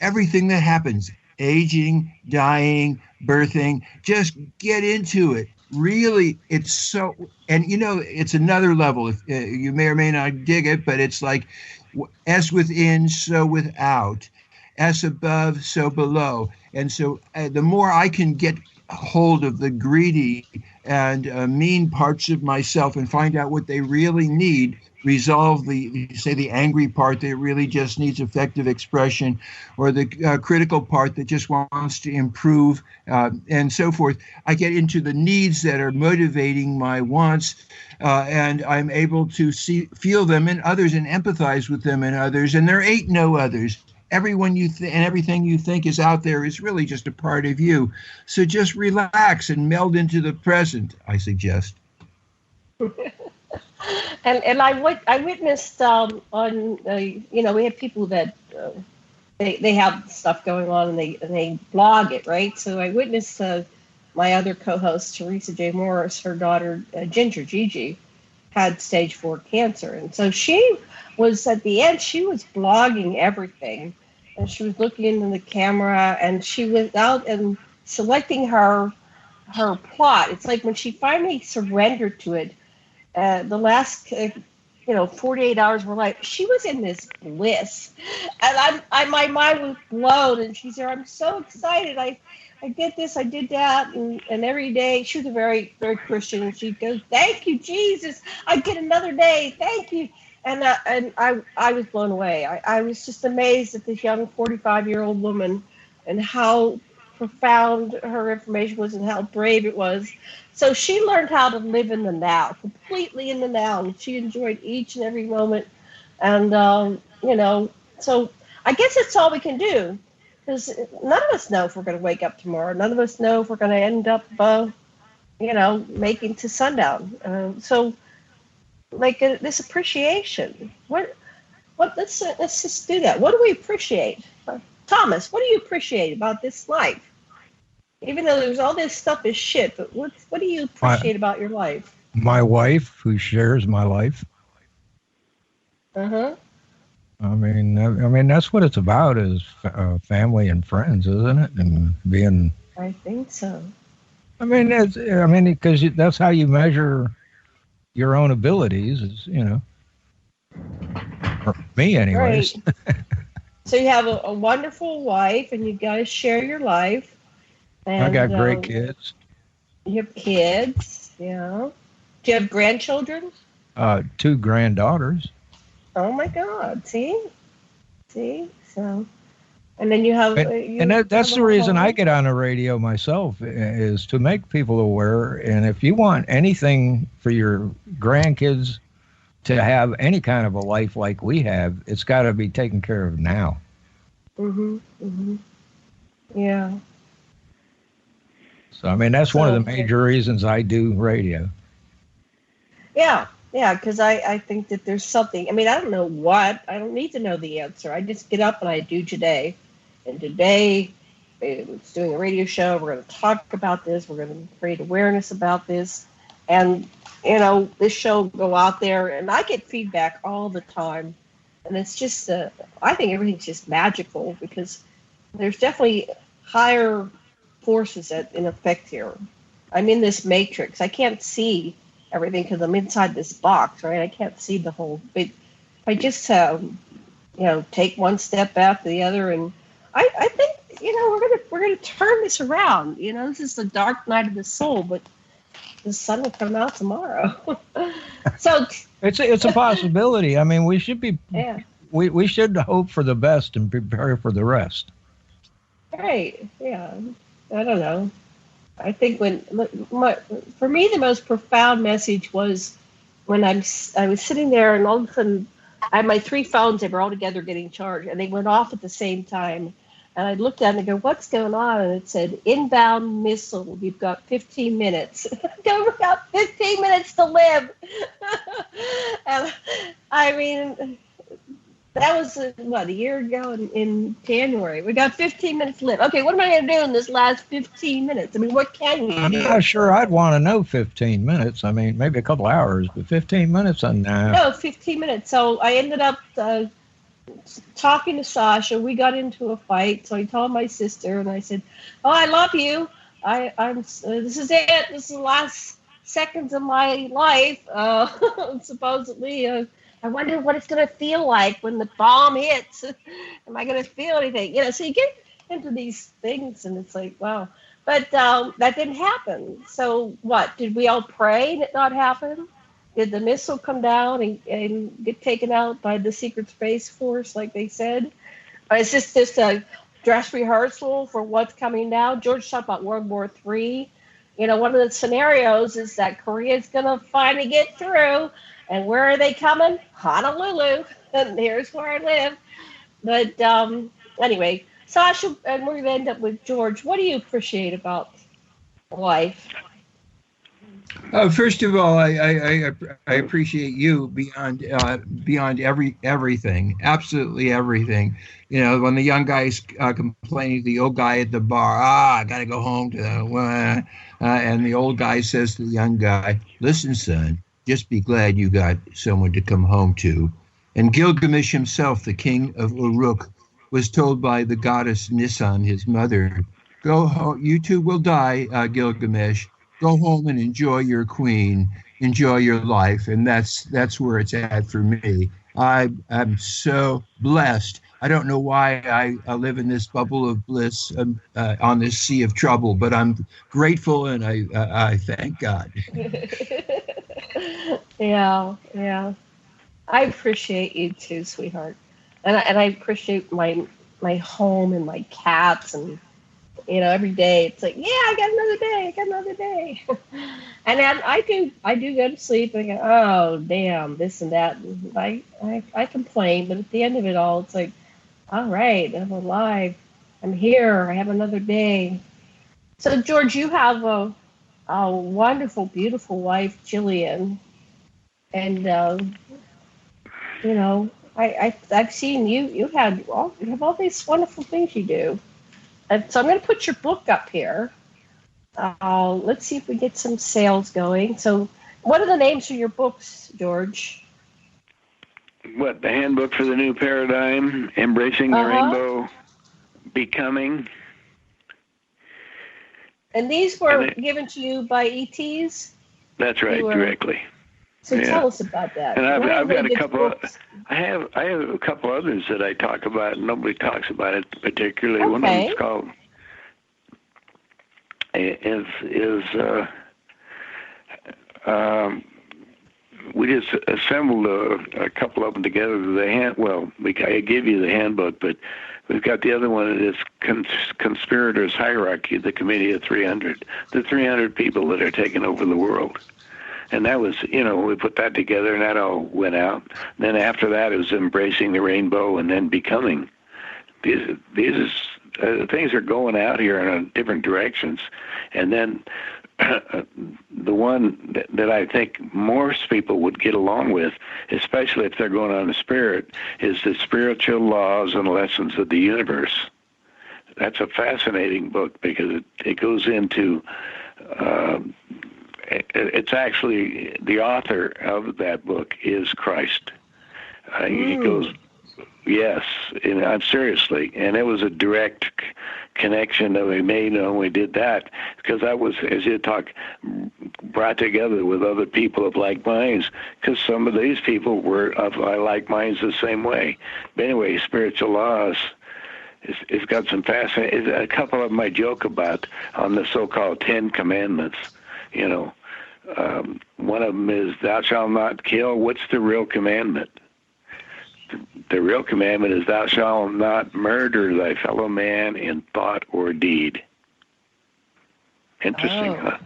everything that happens, aging, dying, birthing, just get into it. Really, it's so, and it's another level. If you may or may not dig it, but it's like as within, so without, as above, so below. And so the more I can get hold of the greedy and mean parts of myself and find out what they really need, resolve the angry part that really just needs effective expression, or the critical part that just wants to improve, and so forth. I get into the needs that are motivating my wants, and I'm able to feel them in others and empathize with them in others, and there ain't no others. everyone and everything you think is out there is really just a part of you. So just relax and meld into the present, I suggest. And I witnessed on we have people that they have stuff going on and they blog it, right? So I witnessed my other co-host Teresa J. Morris, her daughter Ginger Gigi had stage 4 cancer, and so she was at the end. She was blogging everything, and she was looking into the camera, and she was out and selecting her plot. It's like when she finally surrendered to it. The last, 48 hours of her life, she was in this bliss, and my mind was blown. And she said, "I'm so excited. I did this, I did that, and every day." She was a very, very Christian, and she goes, "Thank you, Jesus. I get another day. Thank you." And I was blown away. I was just amazed at this young 45-year-old woman and how profound her information was and how brave it was. So she learned how to live in the now, completely in the now, and she enjoyed each and every moment. And, so I guess that's all we can do, because none of us know if we're going to wake up tomorrow. None of us know if we're going to end up, making to sundown. So like this appreciation, let's just do that. What do we appreciate? Thomas, what do you appreciate about this life? Even though there's all this stuff is shit, but what do you appreciate about your life? My wife, who shares my life. Uh-huh. I mean, that's what it's about, is family and friends, isn't it? And being. I think so. Because that's how you measure your own abilities, is, for me anyways. Right. So you have a wonderful wife, and you guys share your life. And, I got great kids. You have kids, yeah. Do you have grandchildren? 2 granddaughters. Oh my God! See, so, and then you have. That's the reason I get on the radio myself, is to make people aware. And if you want anything for your grandkids to have any kind of a life like we have, it's got to be taken care of now. Yeah. So, that's one of the major reasons I do radio. Yeah, because I think that there's something. I don't know what. I don't need to know the answer. I just get up and I do today. And today, it's doing a radio show. We're going to talk about this. We're going to create awareness about this. And, this show will go out there. And I get feedback all the time. And it's just, I think everything's just magical, because there's definitely higher forces in effect here. I'm in this matrix. I can't see everything because I'm inside this box, right? I can't see the whole big. I just, take one step after the other, and I think, we're gonna turn this around. This is the dark night of the soul, but the sun will come out tomorrow. So it's a possibility. We should be. Yeah. We should hope for the best and prepare for the rest. Right. Yeah. I don't know. I think for me, the most profound message was when I was sitting there, and all of a sudden I had my 3 phones. They were all together getting charged, and they went off at the same time. And I looked at it and I go, "What's going on?" And it said, "Inbound missile. You've got 15 minutes. We've got 15 minutes to live." And that was, a year ago in January. We got 15 minutes to live. Okay, what am I going to do in this last 15 minutes? What can you do? I'm not sure I'd want to know 15 minutes. Maybe a couple hours, but 15 minutes on that. No, 15 minutes. So I ended up talking to Sasha. We got into a fight. So I told my sister, and I said, "Oh, I love you. This is it. This is the last seconds of my life." Supposedly, I wonder what it's going to feel like when the bomb hits. Am I going to feel anything? So you get into these things, and it's like, wow. But that didn't happen. So what? Did we all pray and it not happen? Did the missile come down and get taken out by the Secret Space Force, like they said? Or is this just a dress rehearsal for what's coming now? George talked about World War III. One of the scenarios is that Korea's going to finally get through. And where are they coming? Honolulu. And here's where I live. But anyway, Sasha, and we're going to end up with George. What do you appreciate about life? First of all, I appreciate you beyond everything, absolutely everything. When the young guy's complaining to the old guy at the bar, I got to go home to and the old guy says to the young guy, listen, son, just be glad you got someone to come home to. And Gilgamesh himself, the king of Uruk, was told by the goddess Nisan, his mother, go home, you two will die, Gilgamesh. Go home and enjoy your queen, enjoy your life, and that's where it's at for me. I'm so blessed. I don't know why I live in this bubble of bliss on this sea of trouble, but I'm grateful and I thank God. Yeah. I appreciate you too, sweetheart, and I appreciate my home and my cats and. Every day it's like, I got another day. And then I do go to sleep and go, oh, damn, this and that. And I complain, but at the end of it all, it's like, all right, I'm alive. I'm here. I have another day. So, George, you have a wonderful, beautiful wife, Jillian. And, I've seen you have all these wonderful things you do. And so I'm going to put your book up here. Let's see if we get some sales going. So what are the names of your books, George? The Handbook for the New Paradigm, Embracing the Rainbow, Becoming. And these were given to you by ETs? That's right, directly. So tell us about that. And I've got a couple. I have a couple others that I talk about. Nobody talks about it particularly. Okay. One of them's called we just assembled a couple of them together. I gave you the handbook, but we've got the other one that is Conspirators Hierarchy, the Committee of 300, the 300 people that are taking over the world. And that was, we put that together and that all went out. Then after that, it was Embracing the Rainbow and then Becoming. These things are going out here in different directions. And then the one that I think most people would get along with, especially if they're going on the spirit, is the Spiritual Laws and Lessons of the Universe. That's a fascinating book because it goes into... it's actually, the author of that book is Christ. He goes, yes, and seriously. And it was a direct connection that we made when we did that, because that was, as you talk, brought together with other people of like minds, because some of these people were of like minds the same way. But anyway, Spiritual Laws, it's got some fascinating, a couple of them I joke about on the so-called 10 Commandments, one of them is thou shalt not kill. What's the real commandment? The real commandment is thou shalt not murder thy fellow man in thought or deed. Interesting, huh?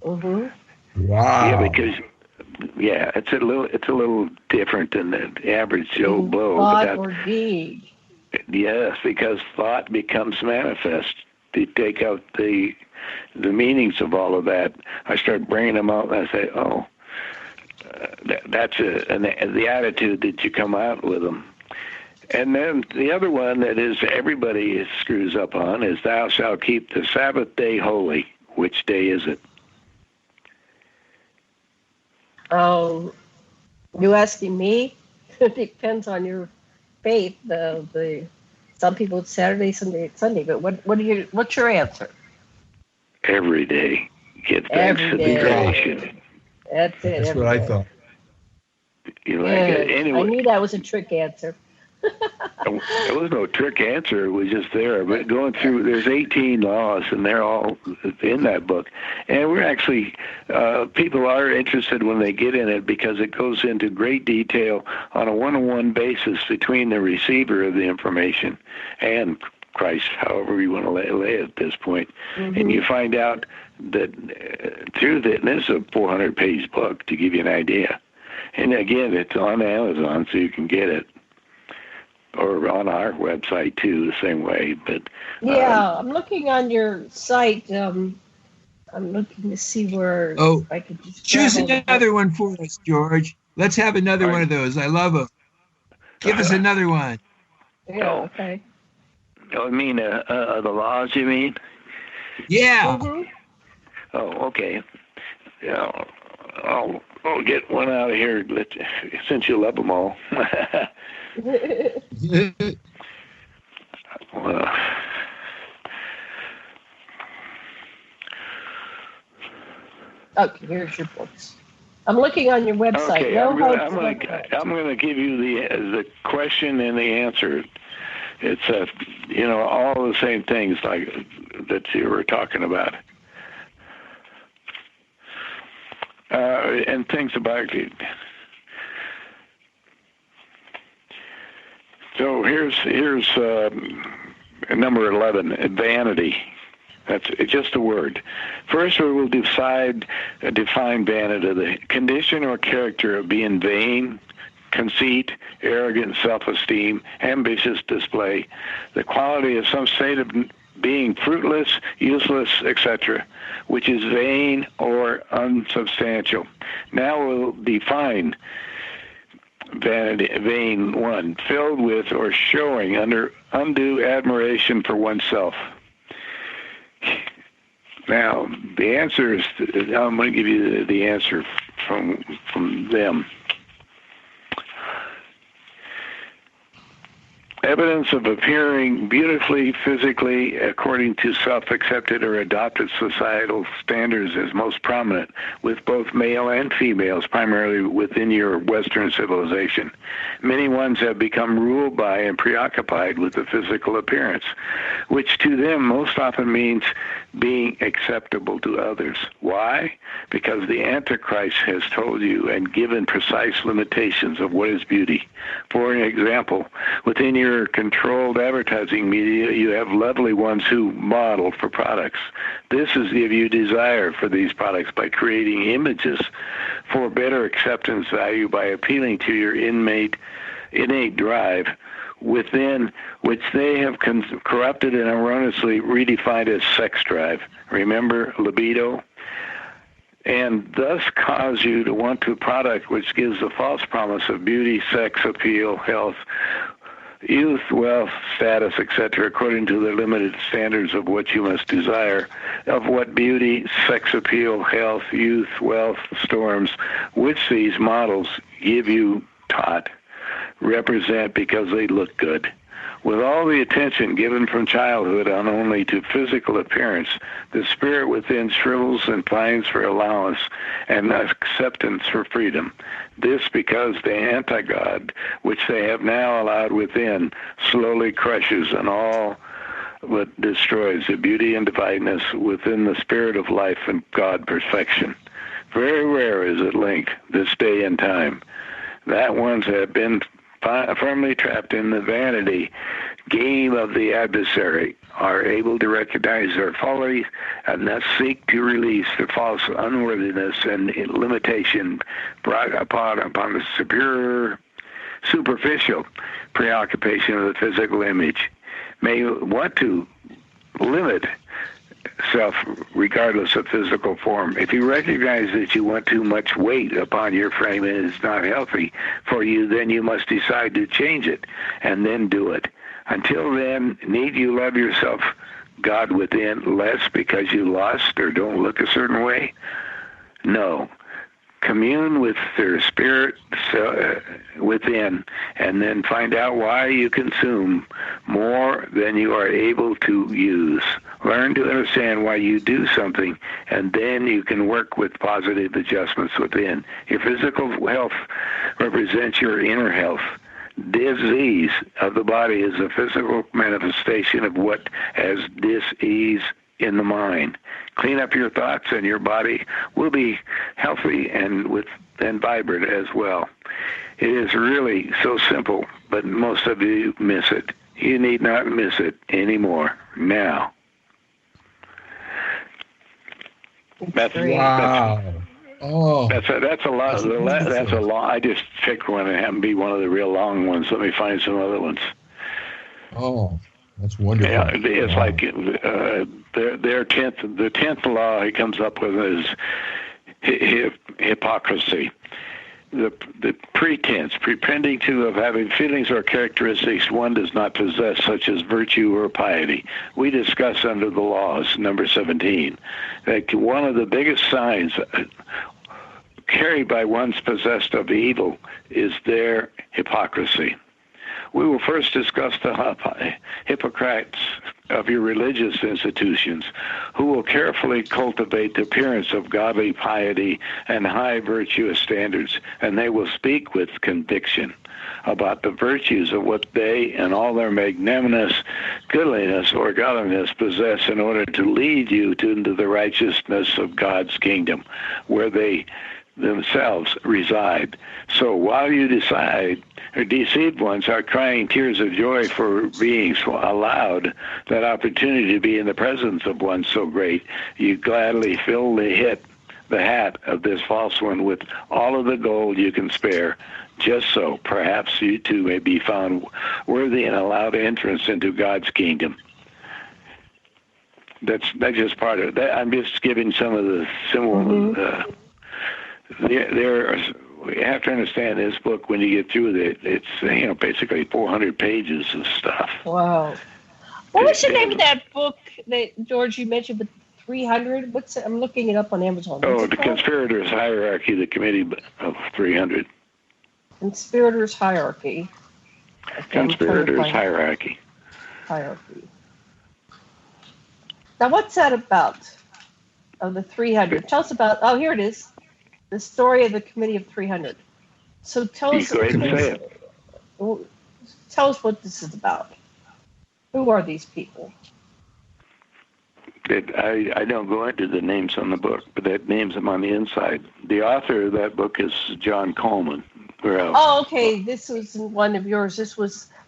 Mm-hmm. Wow. Yeah, because it's a little different than the average Joe Blow. Thought or deed. Yes, because thought becomes manifest. To take out the meanings of all of that, I start bringing them out, and I say, that's the attitude that you come out with them. And then the other one that is everybody screws up on is thou shalt keep the Sabbath day holy. Which day is it? Oh, you asking me? It depends on your faith. The some people it's Saturday, Sunday. But what's your answer? Every day. Give thanks to the creation. That's it. That's what I thought. You like it? Anyway. I knew that was a trick answer. It was no trick answer. It was just there. But going through, there's 18 laws, and they're all in that book. And we're actually, people are interested when they get in it because it goes into great detail on a one-on-one basis between the receiver of the information and Christ, however you want to lay it at this point. Mm-hmm. And you find out that through that, and this is a 400-page book to give you an idea. And again, it's on Amazon, so you can get it. or on our website too, the same way. But yeah, I'm looking on your site. I'm looking to see where I could just choose another one for us, George. Let's have another one of those. I love them. Give us another one. Yeah. Okay. Oh, I mean the laws. You mean? Yeah. Mm-hmm. Oh, okay. Yeah, I'll get one out of here. Since you love them all. Okay, here's your books. I'm looking on your website. Okay, I'm gonna give you the question and the answer. It's all the same things like that you were talking about, and things about it. So here's number 11, vanity. That's just a word. First, we will define vanity, the condition or character of being vain, conceit, arrogant self-esteem, ambitious display, the quality of some state of being fruitless, useless, etc., which is vain or unsubstantial. Now we'll define vanity, vain, one, filled with or showing under undue admiration for oneself. Now, the answer is, I'm going to give you the answer from them. Evidence of appearing beautifully physically according to self-accepted or adopted societal standards is most prominent with both male and females, primarily within your Western civilization. Many ones have become ruled by and preoccupied with the physical appearance, which to them most often means being acceptable to others. Why? Because the Antichrist has told you and given precise limitations of what is beauty. For an example, within your controlled advertising media, you have lovely ones who model for products. This is give you desire for these products by creating images for better acceptance value by appealing to your innate drive within which they have corrupted and erroneously redefined as sex drive. Remember libido? And thus cause you to want a product which gives the false promise of beauty, sex appeal, health, youth, wealth, status, etc., according to the limited standards of what you must desire, of what beauty, sex appeal, health, youth, wealth, storms, which these models give you taught, represent because they look good. With all the attention given from childhood on only to physical appearance, the spirit within shrivels and pines for allowance and acceptance for freedom. This because the anti-God, which they have now allowed within, slowly crushes and all but destroys the beauty and divineness within the spirit of life and God perfection. Very rare is it linked this day and time that ones have been firmly trapped in the vanity game of the adversary are able to recognize their folly and thus seek to release the false unworthiness and limitation brought upon the superficial preoccupation of the physical image. May want to limit self regardless of physical form. If you recognize that you want too much weight upon your frame and it's not healthy for you, then you must decide to change it and then do it. Until then, need you love yourself, God within, less because you lost or don't look a certain way? No. Commune with their spirit within, and then find out why you consume more than you are able to use. Learn to understand why you do something, and then you can work with positive adjustments within. Your physical health represents your inner health. Disease of the body is a physical manifestation of what has dis-ease in the mind. Clean up your thoughts and your body will be healthy and vibrant as well. It is really so simple, but most of you miss it. You need not miss it anymore now. That's a lot. I just picked one and happened to be one of the real long ones. Let me find some other ones. Oh, that's wonderful. Yeah, it's like their the 10th law he comes up with is hypocrisy. The pretense, pretending to of having feelings or characteristics one does not possess, such as virtue or piety. We discuss under the laws, number 17, that one of the biggest signs carried by one's possessed of evil is their hypocrisy. We will first discuss the hypocrites of your religious institutions, who will carefully cultivate the appearance of godly piety and high virtuous standards, and they will speak with conviction about the virtues of what they and all their magnanimous, goodliness, or godliness possess in order to lead you into the righteousness of God's kingdom, where they themselves reside. So while you decide, or deceived ones are crying tears of joy for being allowed that opportunity to be in the presence of one so great, you gladly fill the hat of this false one with all of the gold you can spare, just so perhaps you too may be found worthy and allowed entrance into God's kingdom. That's just part of that. I'm just giving some of the similar. You have to understand this book when you get through it. It's basically 400 pages of stuff. Wow. What was the name of that book that George you mentioned? With 300. I'm looking it up on Amazon. The Conspirators' Hierarchy, the Committee of 300. Conspirators' Hierarchy. Conspirators' Hierarchy. Now, what's that about? Of the 300. Tell us about. Oh, here it is. The story of the Committee of 300. So tell us. Go ahead and say it. Tell us what this is about. Who are these people? I don't go into the names on the book, but that names them on the inside. The author of that book is John Coleman. Oh, okay. This was one of yours.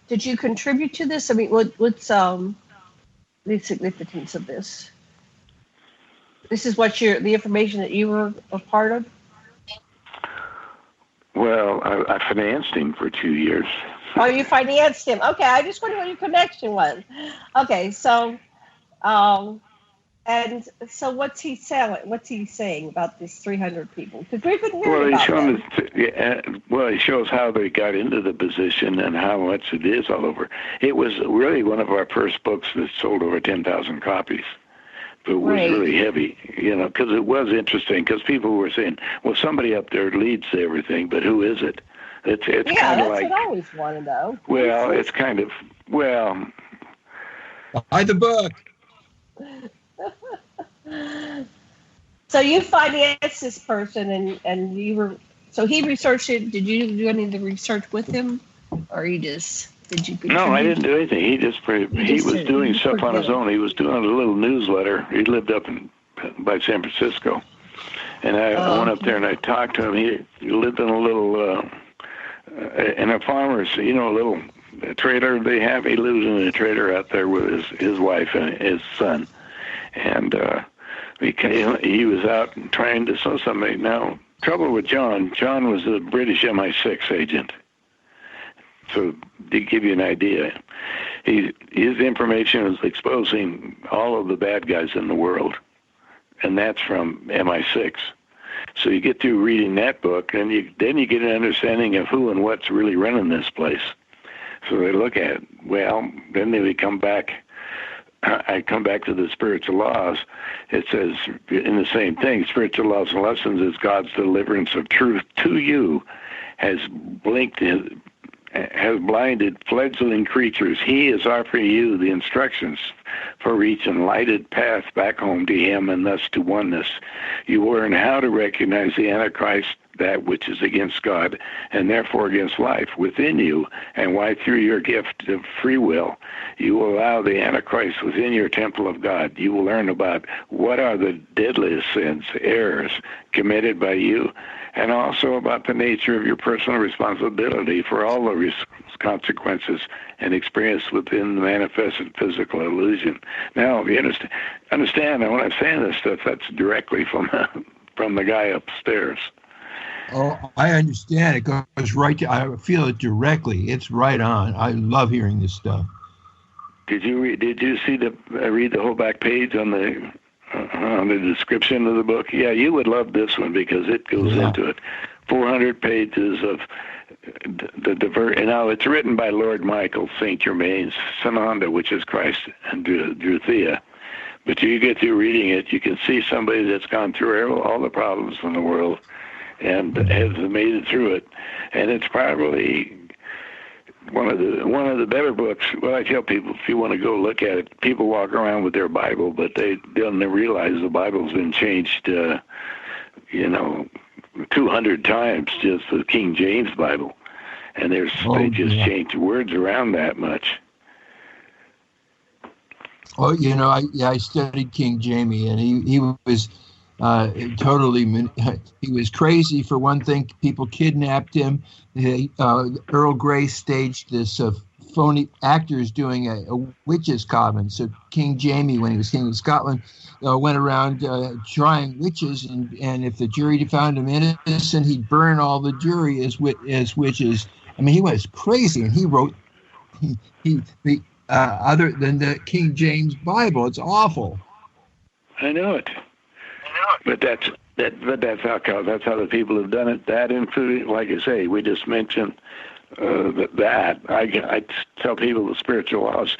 Did you contribute to this? I mean, what's the significance of this? This is the information that you were a part of? Well, I financed him for 2 years. Oh, you financed him. Okay, I just wondered what your connection was. Okay, so, and so what's he saying? What's he saying about these 300 people? Because we've been hearing he shows how they got into the position and how much it is all over. It was really one of our first books that sold over 10,000 copies. But it was really heavy, because it was interesting, because people were saying, well, somebody up there leads everything, but who is it? It's kind of like... that's what I always want to know. Well, it's kind of, buy the book. So you financed this person, and you were... So he researched it. Did you do any of the research with him? Or you just... No, I didn't do anything. He was doing stuff on his own. He was doing a little newsletter. He lived up by San Francisco, and I went up there and I talked to him. He lived in a little in a farmer's, a little trailer they have. He lives in a trailer out there with his wife and his son, and he was out trying to sell somebody. Now, trouble with John was a British MI6 agent. So to give you an idea, his information is exposing all of the bad guys in the world, and that's from MI6. So you get through reading that book, and then you get an understanding of who and what's really running this place. So they look at it. Well, then they come back. I come back to the spiritual laws. It says in the same thing, spiritual laws and lessons is God's deliverance of truth to you has blinded fledgling creatures. He is offering you the instructions for each enlightened path back home to him and thus to oneness. You learn how to recognize the Antichrist, that which is against God, and therefore against life within you, and why through your gift of free will, you will allow the Antichrist within your temple of God. You will learn about what are the deadliest sins, errors committed by you, and also about the nature of your personal responsibility for all the consequences and experience within the manifested physical illusion. Now, if you understand when I'm saying this stuff, that's directly from the guy upstairs. Oh, I understand. It goes right to, I feel it directly. It's right on. I love hearing this stuff. Did you read the whole back page on the description of the book? Yeah, you would love this one because it goes into it. 400 pages of now it's written by Lord Michael St. Germain, Sananda, which is Christ, and Druthia. But you get through reading it, you can see somebody that's gone through all the problems in the world and has made it through it. And it's probably one of the better books. Well, I tell people, if you want to go look at it, people walk around with their Bible, but they don't realize the Bible's been changed, 200 times, just the King James Bible. And they just changed words around that much. Well, I studied King Jamie, and he was he was crazy for one thing. People kidnapped him. Earl Grey staged this phony actors doing a witches' coven. So King Jamie, when he was king of Scotland, went around trying witches, and if the jury found him innocent, he'd burn all the jury as witches. I mean, he was crazy, and he wrote other than the King James Bible. It's awful. I know it. But that's how the people have done it. That including, like I say, we just mentioned that. I tell people the spiritual laws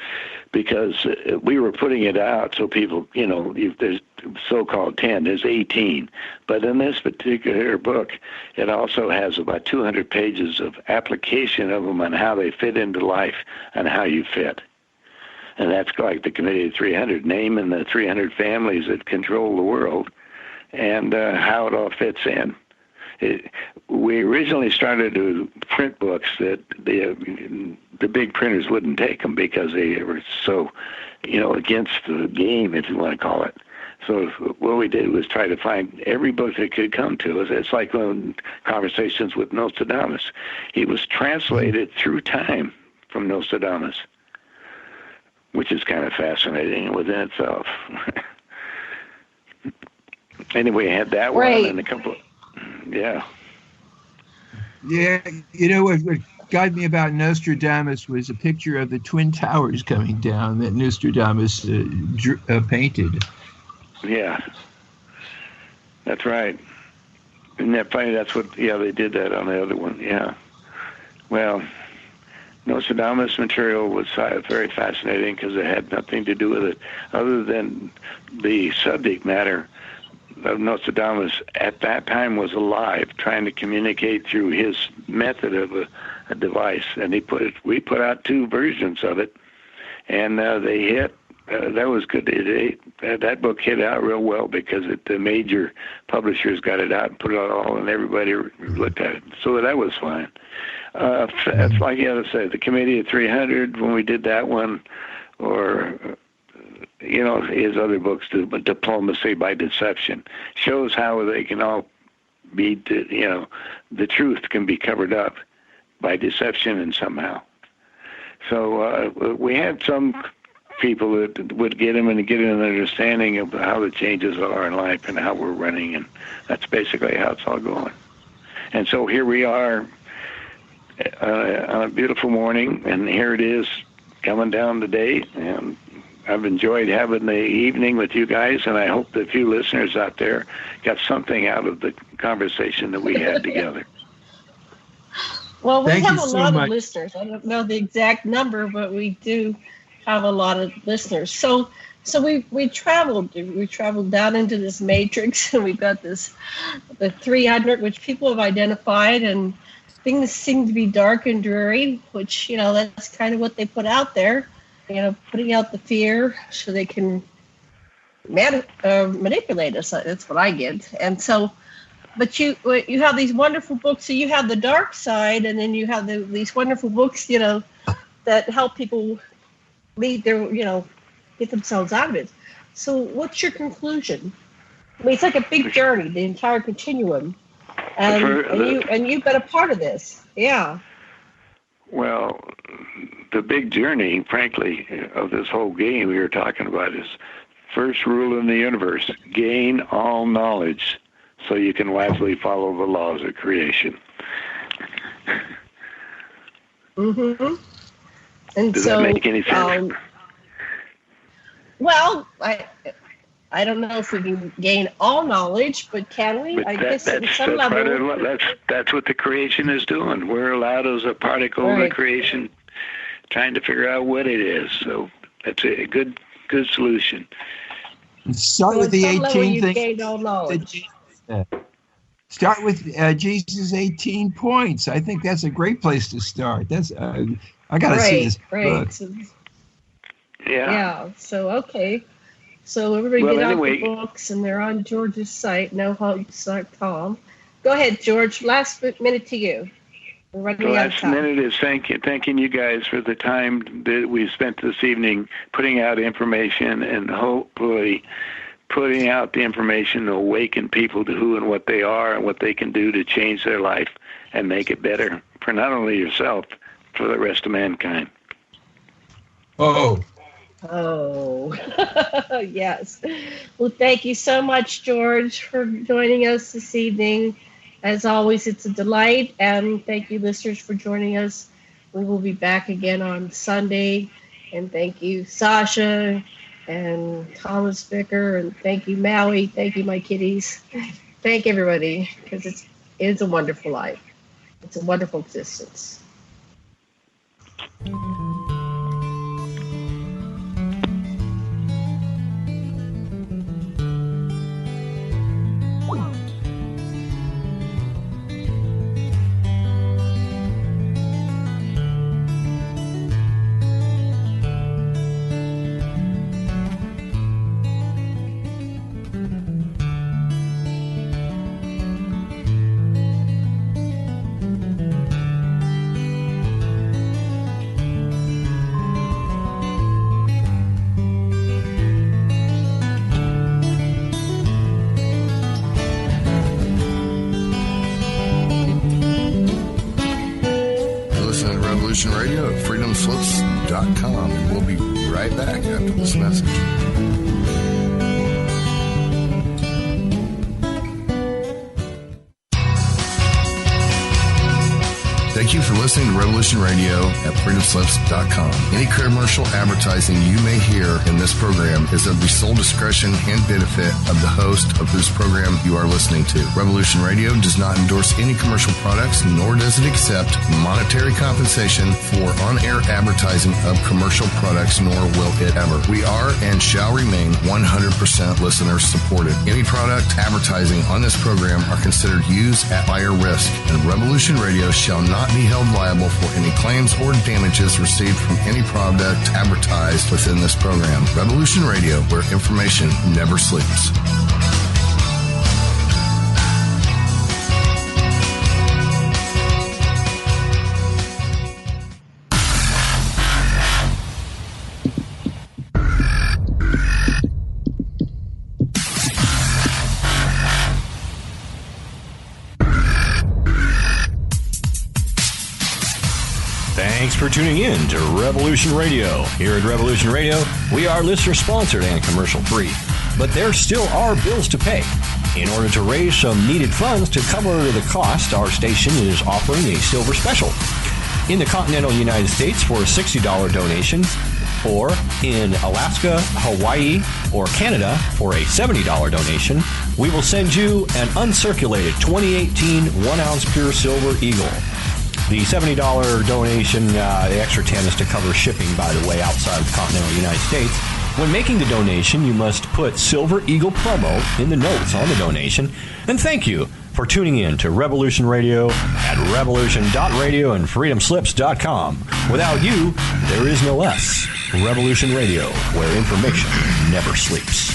because we were putting it out so people, there's so-called 10, there's 18. But in this particular book, it also has about 200 pages of application of them on how they fit into life and how you fit. And that's like the Committee of 300, naming the 300 families that control the world and how it all fits in. We originally started to print books that the big printers wouldn't take them because they were so, against the game, if you want to call it. So what we did was try to find every book that could come to us. It's like when Conversations with Nostradamus. He was translated through time from Nostradamus, which is kind of fascinating within itself. Anyway, I had that one and a couple. Yeah. Yeah, what got me about Nostradamus was a picture of the Twin Towers coming down that Nostradamus painted. Yeah, that's right. Isn't that funny? That's what. Yeah, they did that on the other one. Yeah. Well, Nostradamus material was very fascinating because it had nothing to do with it other than the subject matter of Nostradamus at that time was alive, trying to communicate through his method of a device. And we put out 2 versions of it, and they hit. That was good. That book hit out real well because the major publishers got it out and put it all, and everybody looked at it. So that was fine. It's like the other side, the Committee of 300, when we did that one, or his other books, Diplomacy by Deception, shows how they can all be, the truth can be covered up by deception and somehow. So we had some people that would get him and get an understanding of how the changes are in life and how we're running, and that's basically how it's all going. And so here we are on a beautiful morning, and here it is coming down today, and I've enjoyed having the evening with you guys, and I hope that a few listeners out there got something out of the conversation that we had together. Well, we have a lot of listeners. I don't know the exact number, but we do have a lot of listeners. So we traveled down into this matrix, and we've got the 300, which people have identified, and things seem to be dark and dreary, which, that's kind of what they put out there, putting out the fear so they can manipulate us. That's what I get. And so, but you have these wonderful books. So you have the dark side, and then you have these wonderful books, that help people lead their, get themselves out of it. So what's your conclusion? I mean, it's like a big journey, the entire continuum. And you've been a part of this. Yeah. Well, the big journey, frankly, of this whole game we were talking about is first rule in the universe: gain all knowledge so you can wisely follow the laws of creation. Mm-hmm. And Does that make any sense? Well, I don't know if we can gain all knowledge, but can we? But I guess at some level. That's what the creation is doing. We're allowed as a particle of the creation, trying to figure out what it is. So that's a good solution. Start with the 18 thing. Gained all knowledge. Start with Jesus' 18 points. I think that's a great place to start. That's I got to see this book. So, yeah. So okay. So everybody get out the books, and they're on George's site, nohugs.com. Go ahead, George. Last minute to you. We're running out of time. The last minute is thanking you guys for the time that we spent this evening putting out information, and hopefully putting out the information to awaken people to who and what they are and what they can do to change their life and make it better for not only yourself, for the rest of mankind. Oh, yes. Well, thank you so much, George, for joining us this evening. As always, it's a delight, and thank you, listeners, for joining us. We will be back again on Sunday, and thank you, Sasha and Thomas Vicker, and thank you, Maui. Thank you, my kitties. Thank everybody, because it is a wonderful life. It's a wonderful existence. Radio at freedomslips.com, and we'll be right back after this message. Thank you for listening to Revolution Radio at freedomslips.com. Any commercial advertising you may hear in this program is of the sole discretion and benefit of the host of whose program you are listening to. Revolution Radio does not endorse any commercial products, nor does it accept monetary compensation for on-air advertising of commercial products, nor will it ever. We are and shall remain 100% listener supported. Any product advertising on this program are considered used at higher risk, and Revolution Radio shall not be held liable for any claims or damages received from any product advertised within this program. Revolution Radio, where information never sleeps. Thanks for tuning in to Revolution Radio. Here at Revolution Radio, we are listener-sponsored and commercial-free. But there still are bills to pay. In order to raise some needed funds to cover the cost, our station is offering a silver special. In the continental United States for a $60 donation, or in Alaska, Hawaii, or Canada for a $70 donation, we will send you an uncirculated 2018 1-ounce pure silver Eagle. The $70 donation, the extra 10 is to cover shipping, by the way, outside of the continental United States. When making the donation, you must put Silver Eagle promo in the notes on the donation. And thank you for tuning in to Revolution Radio at revolution.radio and freedomslips.com. Without you, there is no less. Revolution Radio, where information never sleeps.